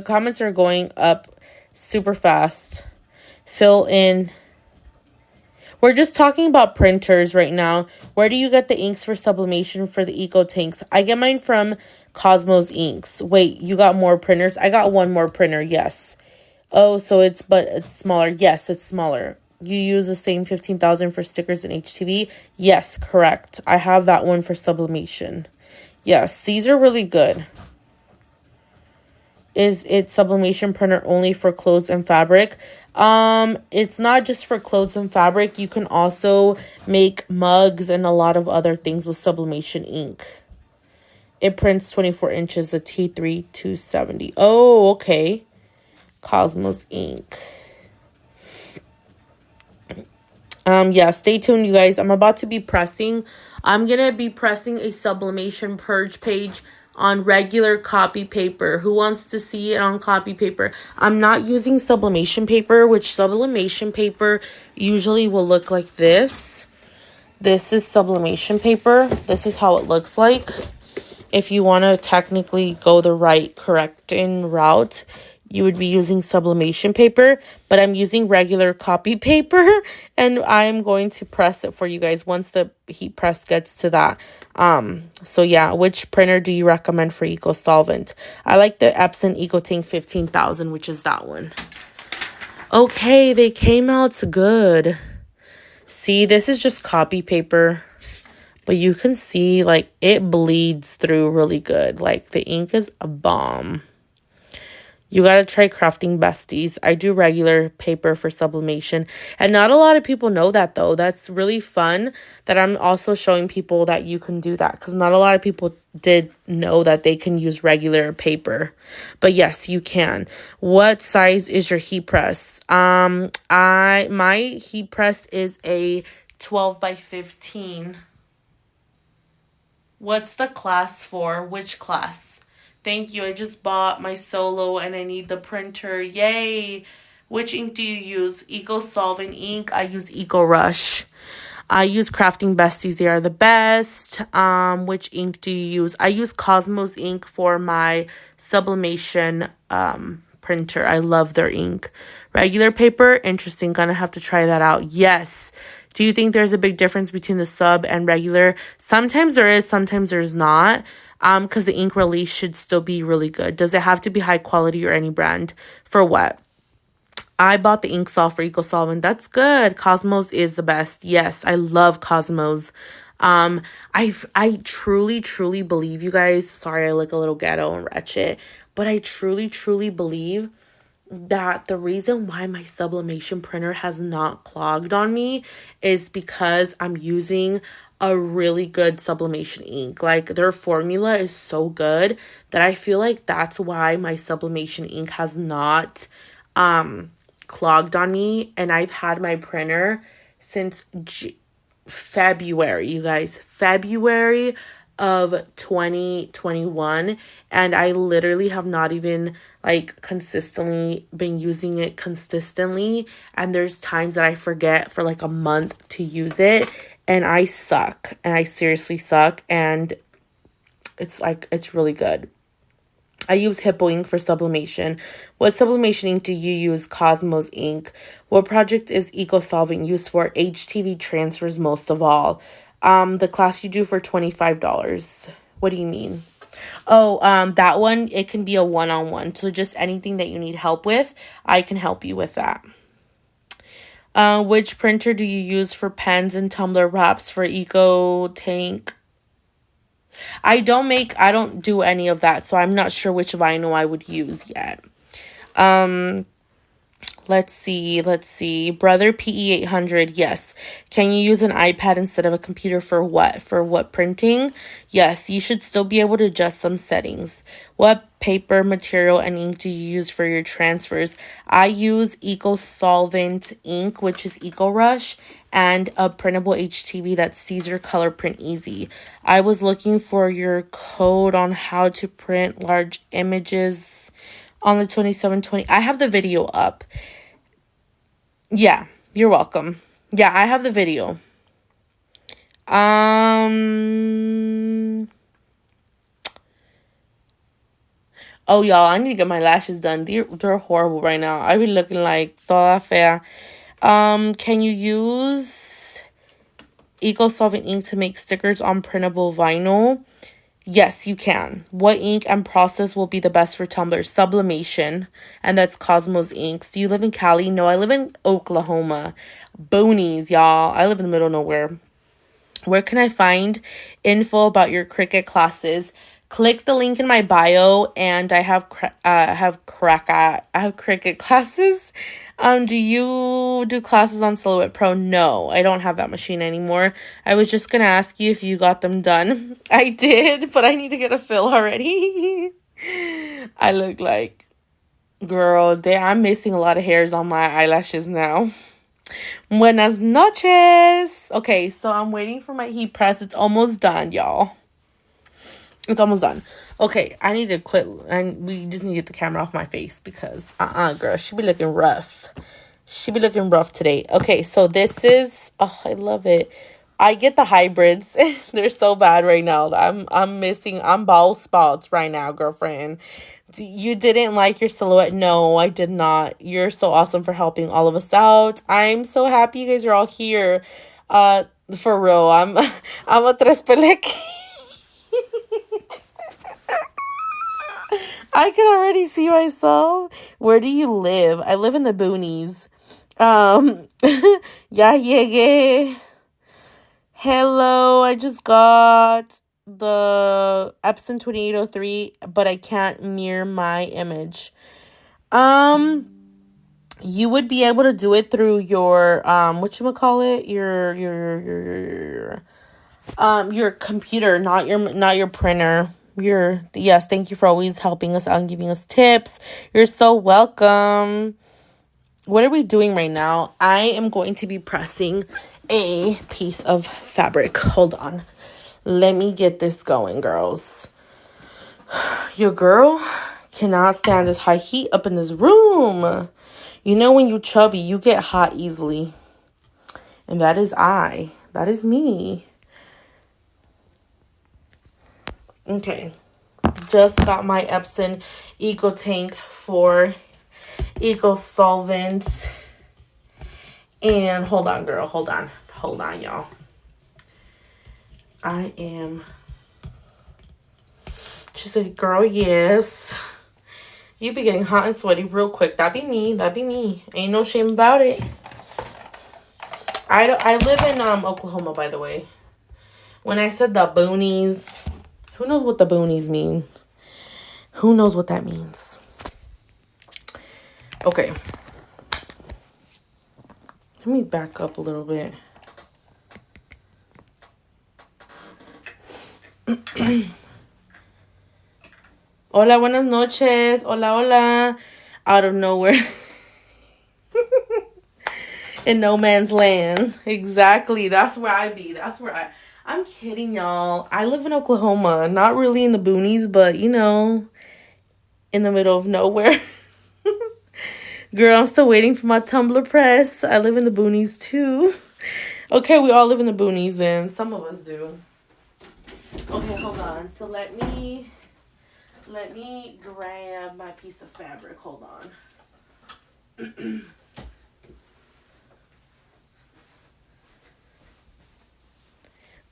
comments are going up super fast. Fill in. We're just talking about printers right now. Where do you get the inks for sublimation for the Eco tanks? I get mine from Cosmos Inks. Wait, you got more printers? I got one more printer, yes. Oh, so it's smaller. Yes, it's smaller. You use the same 15,000 for stickers and HTV? Yes, correct. I have that one for sublimation. Yes, these are really good. Is it sublimation printer only for clothes and fabric? It's not just for clothes and fabric. You can also make mugs and a lot of other things with sublimation ink. It prints 24 inches, a T3270. Oh, okay. Cosmos ink. Yeah, stay tuned, you guys. I'm about to be pressing. I'm gonna be pressing a sublimation purge page on regular copy paper. Who wants to see it on copy paper? I'm not using sublimation paper, which sublimation paper usually will look like this. This is sublimation paper. This is how it looks like. If you want to technically go the correcting route, you would be using sublimation paper, but I'm using regular copy paper, and I'm going to press it for you guys once the heat press gets to that. So yeah, which printer do you recommend for EcoSolvent? I like the Epson EcoTank 15,000, which is that one. Okay, they came out good. See, this is just copy paper, but you can see like it bleeds through really good. Like the ink is a bomb. You got to try Crafting Besties. I do regular paper for sublimation. And not a lot of people know that, though. That's really fun that I'm also showing people that you can do that. Because not a lot of people did know that they can use regular paper. But yes, you can. What size is your heat press? My heat press is a 12 by 15. What's the class for? Which class? Thank you. I just bought my Solo and I need the printer. Yay. Which ink do you use? EcoSolvent ink. I use EcoRush. I use Crafting Besties. They are the best. Which ink do you use? I use Cosmos ink for my sublimation printer. I love their ink. Regular paper. Interesting. Gonna have to try that out. Yes. Do you think there's a big difference between the sub and regular? Sometimes there is. Sometimes there's not. Because the ink release should still be really good. Does it have to be high quality or any brand? For what? I bought the ink salt for EcoSolvent. That's good. Cosmos is the best. Yes, I love Cosmos. I truly believe, you guys. Sorry, I look a little ghetto and wretched. But I truly believe that the reason why my sublimation printer has not clogged on me is because I'm using a really good sublimation ink. Like their formula is so good that I feel like that's why my sublimation ink has not clogged on me, and I've had my printer since February, you guys. February of 2021, and I literally have not even like consistently been using it consistently, and there's times that I forget for like a month to use it, and I suck, and I seriously suck, and it's really good. I use Hippo ink for sublimation. What sublimation ink do you use? Cosmos ink. What project is EcoSolving used for? HTV transfers most of all. The class you do for $25. What do you mean? Oh, that one, it can be a one-on-one. So just anything that you need help with, I can help you with that. Which printer do you use for pens and tumbler wraps for Eco Tank? I don't do any of that, so I'm not sure which vinyl I would use yet. Let's see. Brother PE800, yes. Can you use an iPad instead of a computer for what? For what printing? Yes, you should still be able to adjust some settings. What paper, material, and ink do you use for your transfers? I use EcoSolvent ink, which is EcoRush, and a printable HTV that's Caesar Color Print Easy. I was looking for your code on how to print large images on the 2720. I have the video up. Yeah, you're welcome. Yeah, I have the video. Oh, y'all, I need to get my lashes done. They're horrible right now. I be looking like toda fea. Can you use EcoSolvent ink to make stickers on printable vinyl? Yes, you can. What ink and process will be the best for tumblers? Sublimation, and that's Cosmos inks. Do you live in Cali? No, I live in Oklahoma. Boonies, y'all. I live in the middle of nowhere. Where can I find info about your Cricut classes? Click the link in my bio, and I have Cricut classes. Do you do classes on Silhouette Pro? No, I don't have that machine anymore. I was just gonna ask you if you got them done. I did, but I need to get a fill already. I look like, girl, I'm missing a lot of hairs on my eyelashes now. Buenas noches. Okay, so I'm waiting for my heat press. It's almost done, y'all. It's almost done. Okay, I need to quit, and we just need to get the camera off my face because, girl, she be looking rough. She be looking rough today. Okay, so this is, oh, I love it. I get the hybrids. They're so bad right now. I'm bald spots right now, girlfriend. You didn't like your silhouette? No, I did not. You're so awesome for helping all of us out. I'm so happy you guys are all here. For real, I'm a tres peleque. I can already see myself. Where do you live? I live in the boonies. Yeah. Hello, I just got the Epson 2803, but I can't mirror my image. You would be able to do it through your whatchamacallit? Your computer, not your printer. Yes, thank you for always helping us out and giving us tips. You're so welcome. What are we doing right now? I am going to be pressing a piece of fabric. Hold on. Let me get this going, girls. Your girl cannot stand this high heat up in this room. You know, when you're chubby, you get hot easily. And that is I. That is me. Okay. Just got my Epson Eco Tank for Eco Solvents. And hold on, girl. Hold on, y'all. She said, girl, yes. You be getting hot and sweaty real quick. That'd be me. Ain't no shame about it. I live in Oklahoma, by the way. When I said the boonies, who knows what the boonies mean? Who knows what that means? Okay. Let me back up a little bit. Hola, buenas noches. Hola. Out of nowhere. In no man's land. Exactly. That's where I be. I'm kidding, y'all. I live in Oklahoma. Not really in the boonies, but you know, in the middle of nowhere. Girl, I'm still waiting for my Tumblr press. I live in the boonies too. Okay, we all live in the boonies and some of us do. Okay, hold on. So let me grab my piece of fabric. Hold on.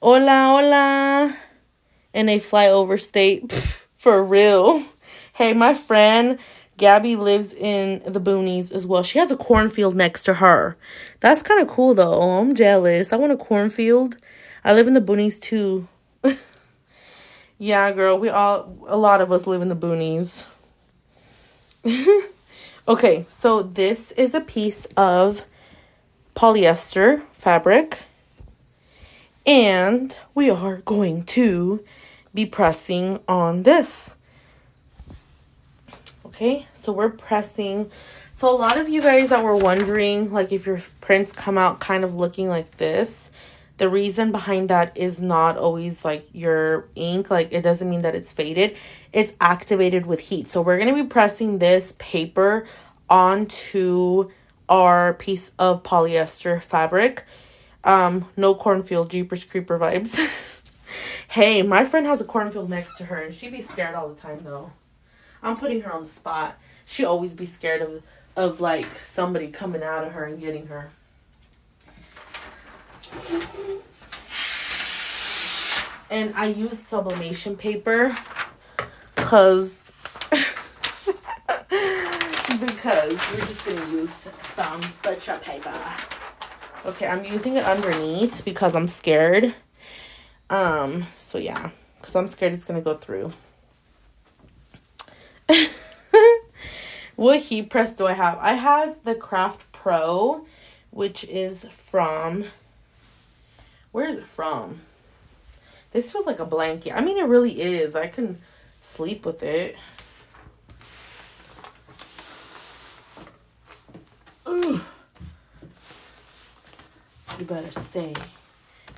Hola, hola. And they fly over state. For real. Hey, my friend Gabby lives in the boonies as well. She has a cornfield next to her. That's kind of cool, though. I'm jealous. I want a cornfield. I live in the boonies, too. Yeah, girl. A lot of us live in the boonies. Okay, so this is a piece of polyester fabric. And we are going to be pressing on this. Okay, so we're pressing. So a lot of you guys that were wondering, like, if your prints come out kind of looking like this, the reason behind that is not always like your ink. Like, it doesn't mean that it's faded. It's activated with heat. So we're going to be pressing this paper onto our piece of polyester fabric. No cornfield, Jeepers Creeper vibes. Hey, my friend has a cornfield next to her and she be scared all the time though. I'm putting her on the spot. She always be scared of like somebody coming out of her and getting her. And I use sublimation paper because we're just gonna use some butcher paper. Okay, I'm using it underneath because I'm scared. So yeah, because I'm scared it's gonna go through. What heat press do I have? I have the Craft Pro, which is from, where is it from? This feels like a blanket. I mean, it really is. I can sleep with it. Ooh. You better stay.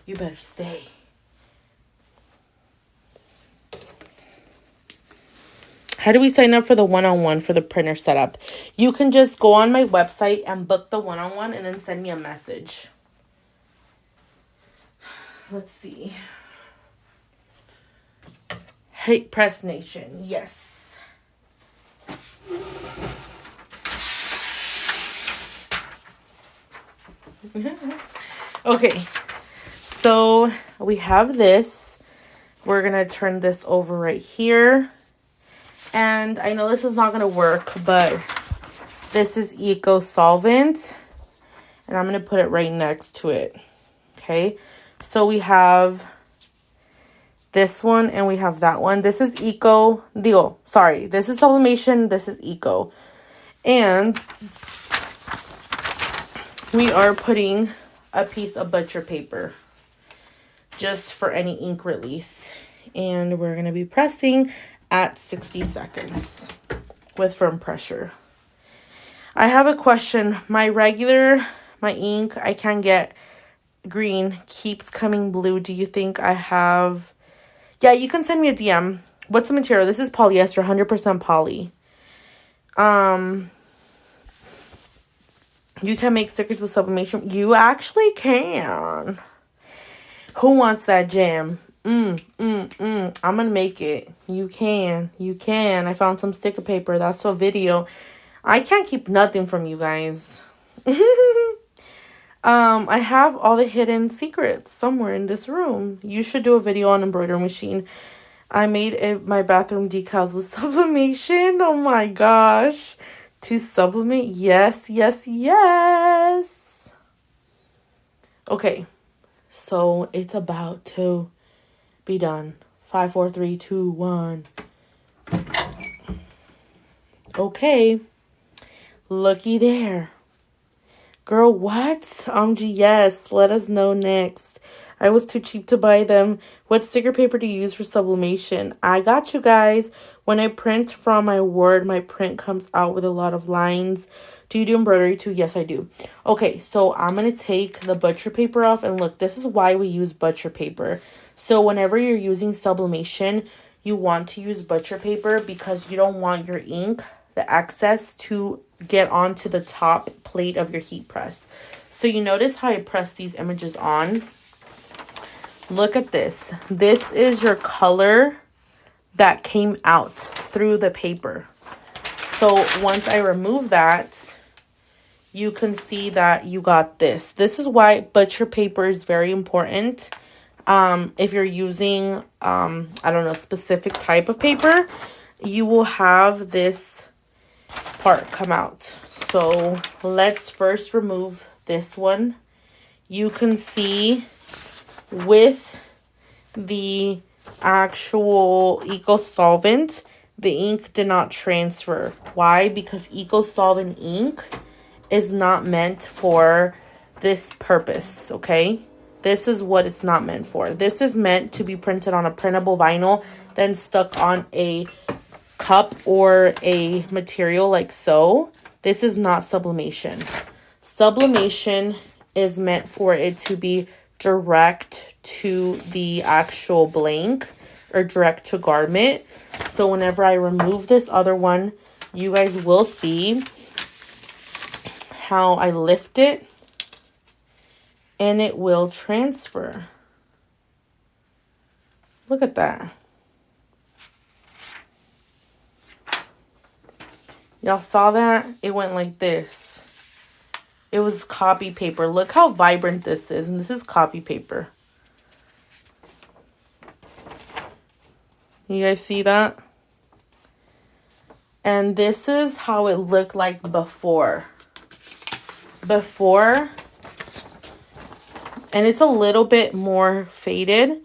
You better stay. How do we sign up for the one-on-one for the printer setup? You can just go on my website and book the one-on-one and then send me a message. Let's see. Hey, Press Nation. Yes. Okay. So we have this. We're going to turn this over right here. And I know this is not going to work, but this is Eco Solvent. And I'm going to put it right next to it. Okay. So we have this one and we have that one. This is Eco. This is Sublimation. This is Eco. And we are putting a piece of butcher paper just for any ink release. And we're going to be pressing at 60 seconds with firm pressure. I have a question. My ink, I can get green, keeps coming blue. Do you think I have... Yeah, you can send me a DM. What's the material? This is polyester, 100% poly. You can make stickers with sublimation. You actually can. Who wants that jam? I'm gonna make it. You can. I found some sticker paper. That's a video. I can't keep nothing from you guys. I have all the hidden secrets somewhere in this room. You should do a video on embroidery machine. I made my bathroom decals with sublimation. Oh my gosh. To sublimate. Yes. Okay. So it's about to be done. 5, 4, 3, 2, 1. Okay. Looky there. Girl, what? Yes. Let us know next. I was too cheap to buy them. What sticker paper to use for sublimation? I got you guys. When I print from my Word, my print comes out with a lot of lines. Do you do embroidery too? Yes, I do. Okay, so I'm going to take the butcher paper off. And look, this is why we use butcher paper. So whenever you're using sublimation, you want to use butcher paper because you don't want your ink, the excess, to get onto the top plate of your heat press. So you notice how I press these images on? Look at this. This is your color that came out through the paper. So once I remove that, you can see that you got this. This is why butcher paper is very important. If you're using, I don't know, specific type of paper, you will have this part come out. So let's first remove this one. You can see with the actual eco solvent, the ink did not transfer. Why? Because eco solvent ink is not meant for this purpose, okay? This is what it's not meant for. This is meant to be printed on a printable vinyl, then stuck on a cup or a material like so. This is not sublimation. Sublimation is meant for it to be direct to the actual blank or direct to garment. So whenever I remove this other one, you guys will see how I lift it and it will transfer. Look at that. Y'all saw that? It went like this. It was copy paper. Look how vibrant this is. And this is copy paper. You guys see that? And this is how it looked like before. And it's a little bit more faded.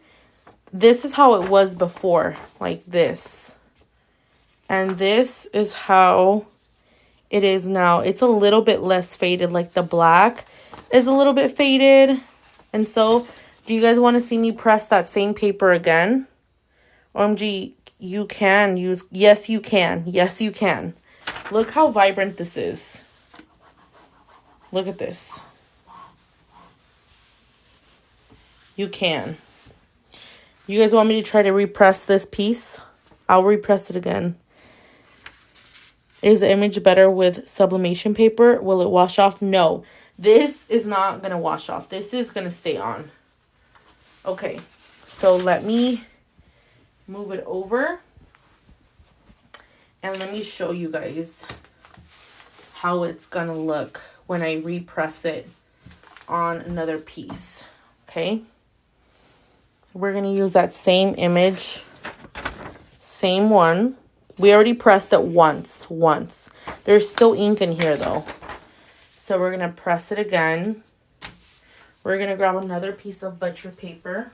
This is how it was before, like this. And this is how it is now. It's a little bit less faded, like the black is a little bit faded. And so, do you guys want to see me press that same paper again? OMG, you can use, yes you can. Yes you can. Look how vibrant this is. Look at this. You can. You guys want me to try to repress this piece? I'll repress it again. Is the image better with sublimation paper? Will it wash off? No. This is not going to wash off. This is going to stay on. Okay. So let me move it over. And let me show you guys how it's going to look when I repress it on another piece. Okay. We're going to use that same image. Same one. We already pressed it once. There's still ink in here though. So we're going to press it again. We're going to grab another piece of butcher paper.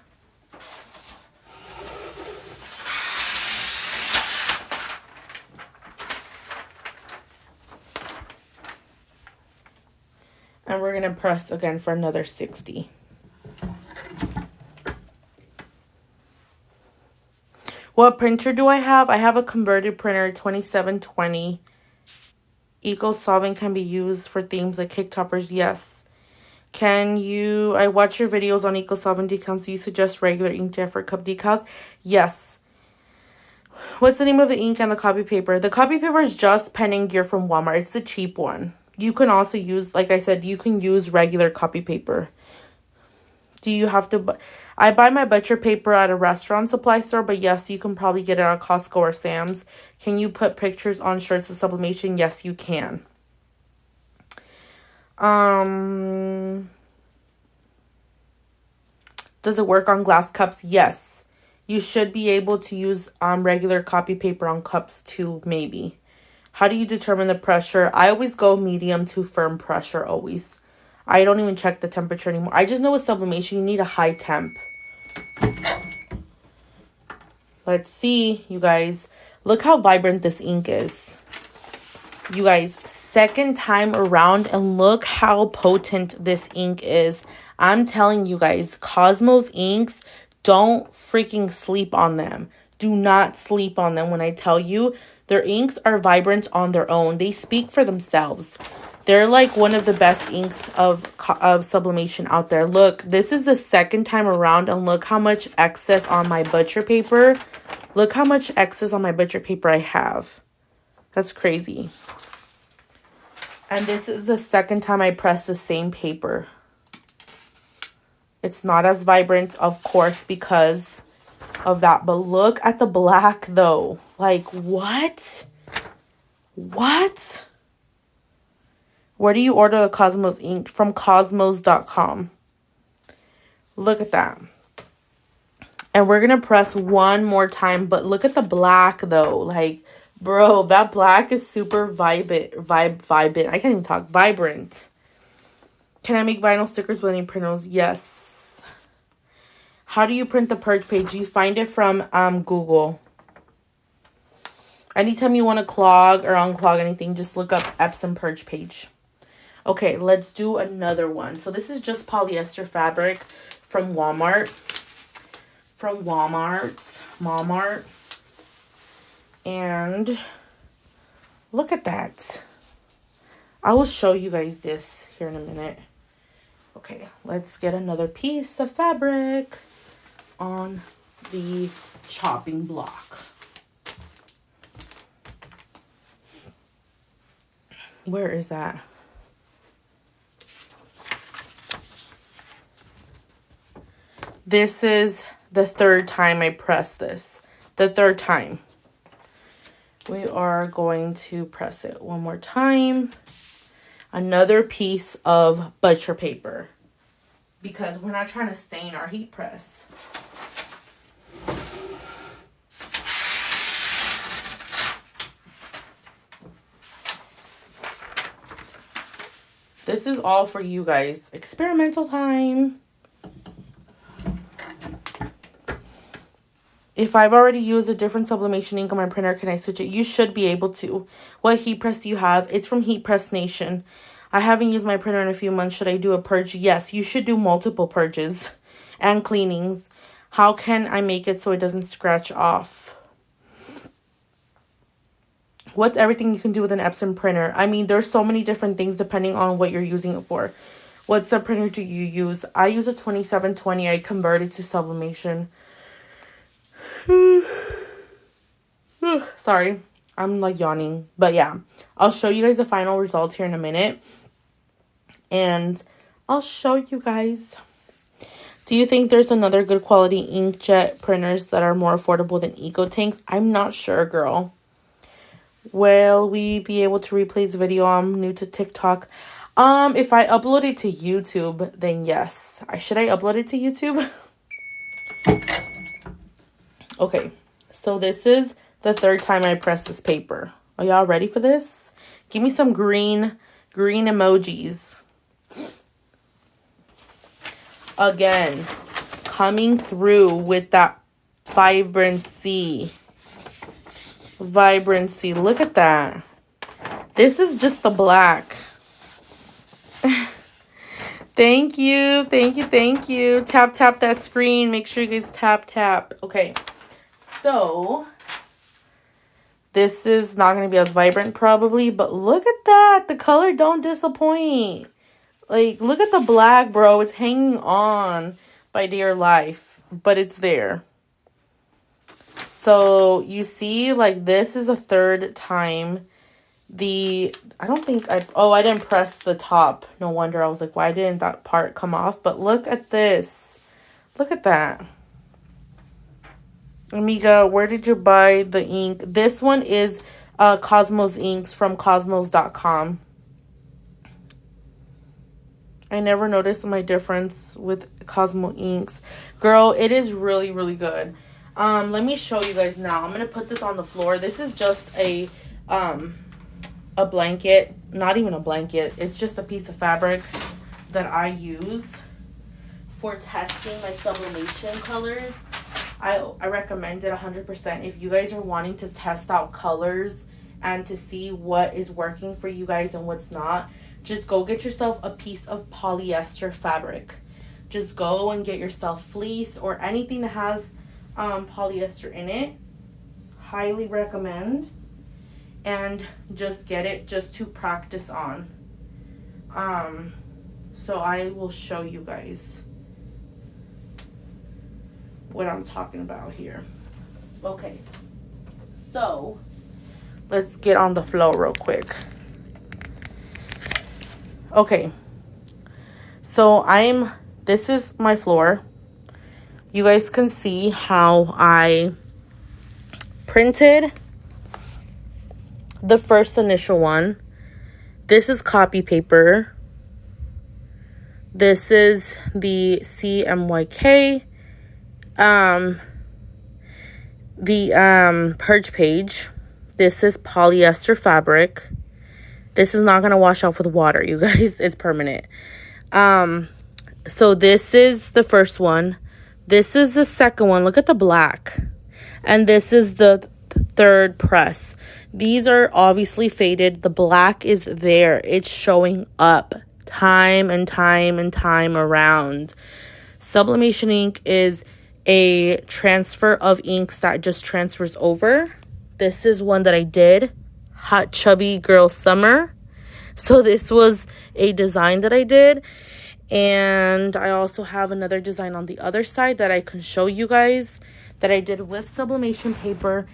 And we're going to press again for another 60. What printer do I have? I have a converted printer, 2720. Eco solvent can be used for themes like cake toppers. Yes. I watch your videos on eco solvent decals. Do you suggest regular inkjet for cup decals? Yes. What's the name of the ink and the copy paper? The copy paper is just Pen and Gear from Walmart. It's the cheap one. You can also use, like I said, you can use regular copy paper. Do you have to... I buy my butcher paper at a restaurant supply store, but yes, you can probably get it at Costco or Sam's. Can you put pictures on shirts with sublimation? Yes, you can. Does it work on glass cups? Yes. You should be able to use regular copy paper on cups too, maybe. How do you determine the pressure? I always go medium to firm pressure, always. I don't even check the temperature anymore. I just know with sublimation, you need a high temp. Let's see, you guys. Look how vibrant this ink is. You guys, second time around, and look how potent this ink is. I'm telling you guys, Cosmos inks, don't freaking sleep on them. Do not sleep on them when I tell you. Their inks are vibrant on their own. They speak for themselves. They're like one of the best inks of sublimation out there. Look, this is the second time around, and look how much excess on my butcher paper. Look how much excess on my butcher paper I have. That's crazy. And this is the second time I press the same paper. It's not as vibrant, of course, because of that. But look at the black, though. Like, what? What? Where do you order the Cosmos ink? From cosmos.com. Look at that. And we're going to press one more time. But look at the black, though. Like, bro, that black is super vibrant. I can't even talk. Vibrant. Can I make vinyl stickers with any printers? Yes. How do you print the purge page? You find it from Google. Anytime you want to clog or unclog anything, just look up Epsom purge page. Okay, let's do another one. So this is just polyester fabric from Walmart. Walmart. And look at that. I will show you guys this here in a minute. Okay, let's get another piece of fabric on the chopping block. Where is that? This is the third time I press this. The third time. We are going to press it one more time. Another piece of butcher paper. Because we're not trying to stain our heat press. This is all for you guys. Experimental time. If I've already used a different sublimation ink on my printer, can I switch it? You should be able to. What heat press do you have? It's from Heat Press Nation. I haven't used my printer in a few months. Should I do a purge? Yes, you should do multiple purges and cleanings. How can I make it so it doesn't scratch off? What's everything you can do with an Epson printer? I mean, there's so many different things depending on what you're using it for. What sub printer do you use? I use a 2720. I converted to sublimation. Sorry, I'm like yawning. But yeah, I'll show you guys the final results here in a minute. And I'll show you guys. Do you think there's another good quality inkjet printers that are more affordable than Eco Tanks? I'm not sure, girl. Will we be able to replay this video? I'm new to TikTok. If I upload it to YouTube, then yes. Should I upload it to YouTube? Okay, so this is the third time I press this paper. Are y'all ready for this? Give me some green emojis. Again, coming through with that vibrancy. Look at that. This is just the black. Thank you. Tap that screen. Make sure you guys tap. Okay. So, this is not going to be as vibrant probably, but look at that. The color don't disappoint. Like, look at the black, bro. It's hanging on by dear life, but it's there. So, you see, like, this is a third time. I didn't press the top. No wonder. I was like, why didn't that part come off? But look at this. Look at that. Amiga, where did you buy the ink? This one is Cosmos inks from cosmos.com. I never noticed my difference with Cosmo inks. Girl, it is really, really good. Let me show you guys now. I'm going to put this on the floor. This is just a blanket. Not even a blanket. It's just a piece of fabric that I use for testing my sublimation colors. I recommend it 100%. If you guys are wanting to test out colors and to see what is working for you guys and what's not, just go get yourself a piece of polyester fabric. Just go and get yourself fleece or anything that has polyester in it. Highly recommend. And just get it just to practice on. So I will show you guys what I'm talking about here. Okay, so let's get on the flow real quick. Okay, so this is my floor. You guys can see how I printed the first initial one. This is copy paper. This is the CMYK, the purge page. This is polyester fabric. This is not going to wash off with water, you guys. It's permanent. So this is the first one. This is the second one. Look at the black. And this is the third press. These are obviously faded. The black is there. It's showing up time and time and time around. Sublimation ink is a transfer of inks that just transfers over. This is one that I did. Hot Chubby Girl Summer. So this was a design that I did. And I also have another design on the other side that I can show you guys that I did with sublimation paper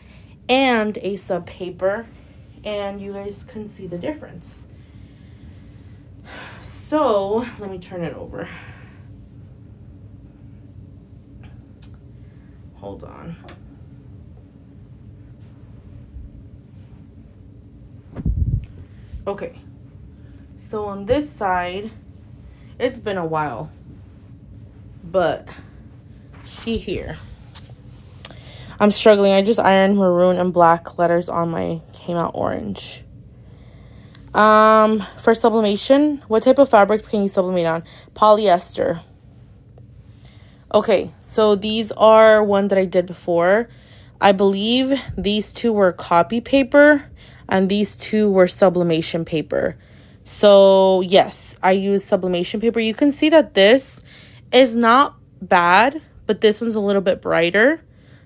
and a sub paper. And you guys can see the difference. So let me turn it over. Hold on. Okay. So on this side, it's been a while, but she here. I'm struggling. I just ironed maroon and black letters on my came out orange. For sublimation, what type of fabrics can you sublimate on? Polyester. Okay, so these are one that I did before. I believe these two were copy paper and these two were sublimation paper. So yes, I use sublimation paper. You can see that this is not bad, but this one's a little bit brighter.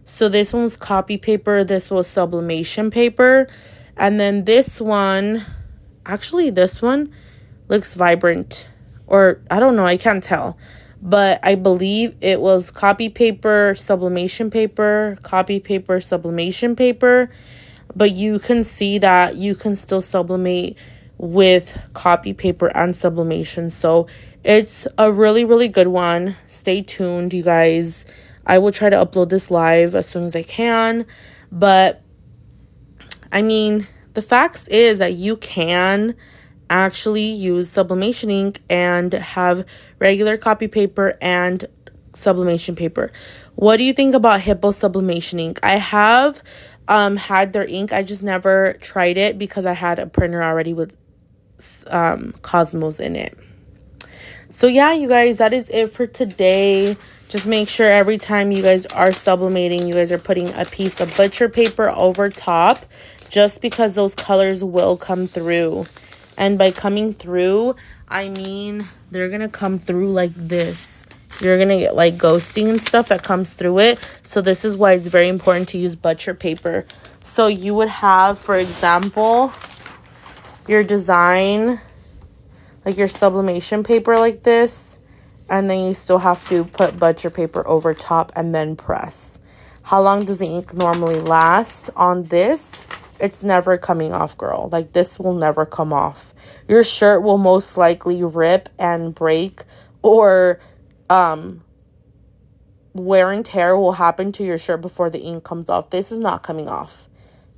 So this one was copy paper, this was sublimation paper. And then this one, actually this one looks vibrant. Or I don't know, I can't tell. But I believe it was copy paper, sublimation paper, copy paper, sublimation paper. But you can see that you can still sublimate with copy paper and sublimation. So it's a really, really good one. Stay tuned, you guys. I will try to upload this live as soon as I can. But, I mean, the facts is that you can actually use sublimation ink and have regular copy paper and sublimation paper. What do you think about Hippo sublimation ink? I have had their ink. I just never tried it because I had a printer already with Cosmos in it. So yeah, you guys, that is it for today. Just make sure every time you guys are sublimating, you guys are putting a piece of butcher paper over top, just because those colors will come through. And by coming through, I mean they're gonna come through like this. You're gonna get like ghosting and stuff that comes through it. So this is why it's very important to use butcher paper. So you would have, for example, your design, like your sublimation paper like this, and then you still have to put butcher paper over top and then press. How long does the ink normally last on this? It's never coming off, girl. Like, this will never come off. Your shirt will most likely rip and break, or wear and tear will happen to your shirt before the ink comes off. This is not coming off.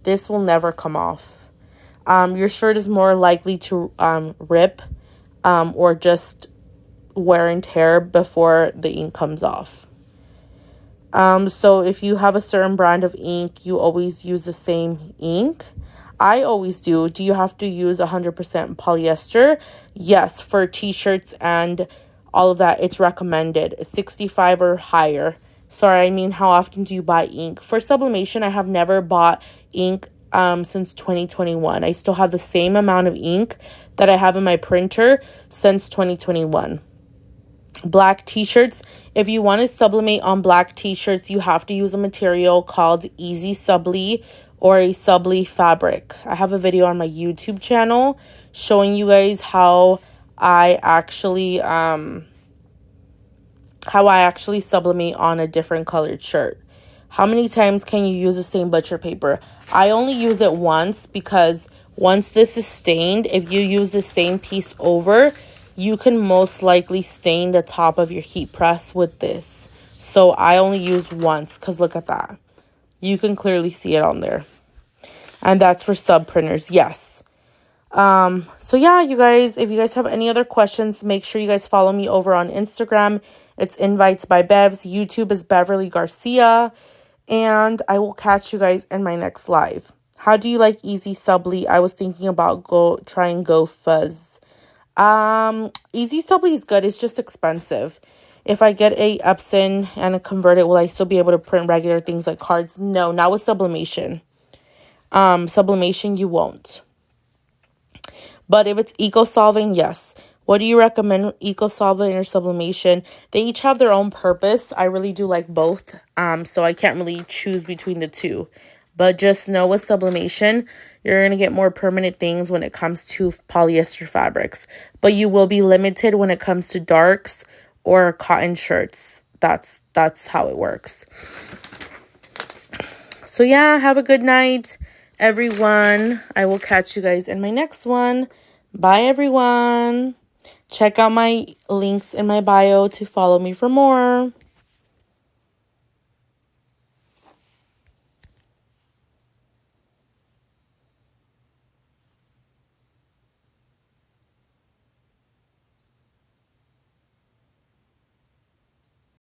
This will never come off. Your shirt is more likely to rip or just wear and tear before the ink comes off. So if you have a certain brand of ink, you always use the same ink. I always do. Do you have to use 100% polyester? Yes, for t-shirts and all of that, it's recommended 65 or higher. Sorry, I mean, how often do you buy ink? For sublimation, I have never bought ink since 2021. I still have the same amount of ink that I have in my printer since 2021. Black t-shirts, if you want to sublimate on black t-shirts, you have to use a material called Easy Subli or a Subli fabric. I have a video on my YouTube channel showing you guys how I actually sublimate on a different colored shirt. How many times can you use the same butcher paper? I only use it once, because once this is stained, if you use the same piece over, you can most likely stain the top of your heat press with this. So I only use once, because look at that. You can clearly see it on there. And that's for sub printers, yes. So yeah, you guys, if you guys have any other questions, make sure you guys follow me over on Instagram. It's Invites by Bevs. YouTube is Beverly Garcia. And I will catch you guys in my next live. How do you like Easy Subly? I was thinking about trying Go Fuzz. Easy Subly is good. It's just expensive. If I get a Epson and a convert will I still be able to print regular things like cards? No, not with Sublimation. Sublimation, you won't. But if it's eco-solving, yes. What do you recommend, eco-solving or sublimation? They each have their own purpose. I really do like both. So I can't really choose between the two. But just know with sublimation, you're going to get more permanent things when it comes to polyester fabrics. But you will be limited when it comes to darks or cotton shirts. That's how it works. So yeah, have a good night, everyone. I will catch you guys in my next one. Bye, everyone. Check out my links in my bio to follow me for more.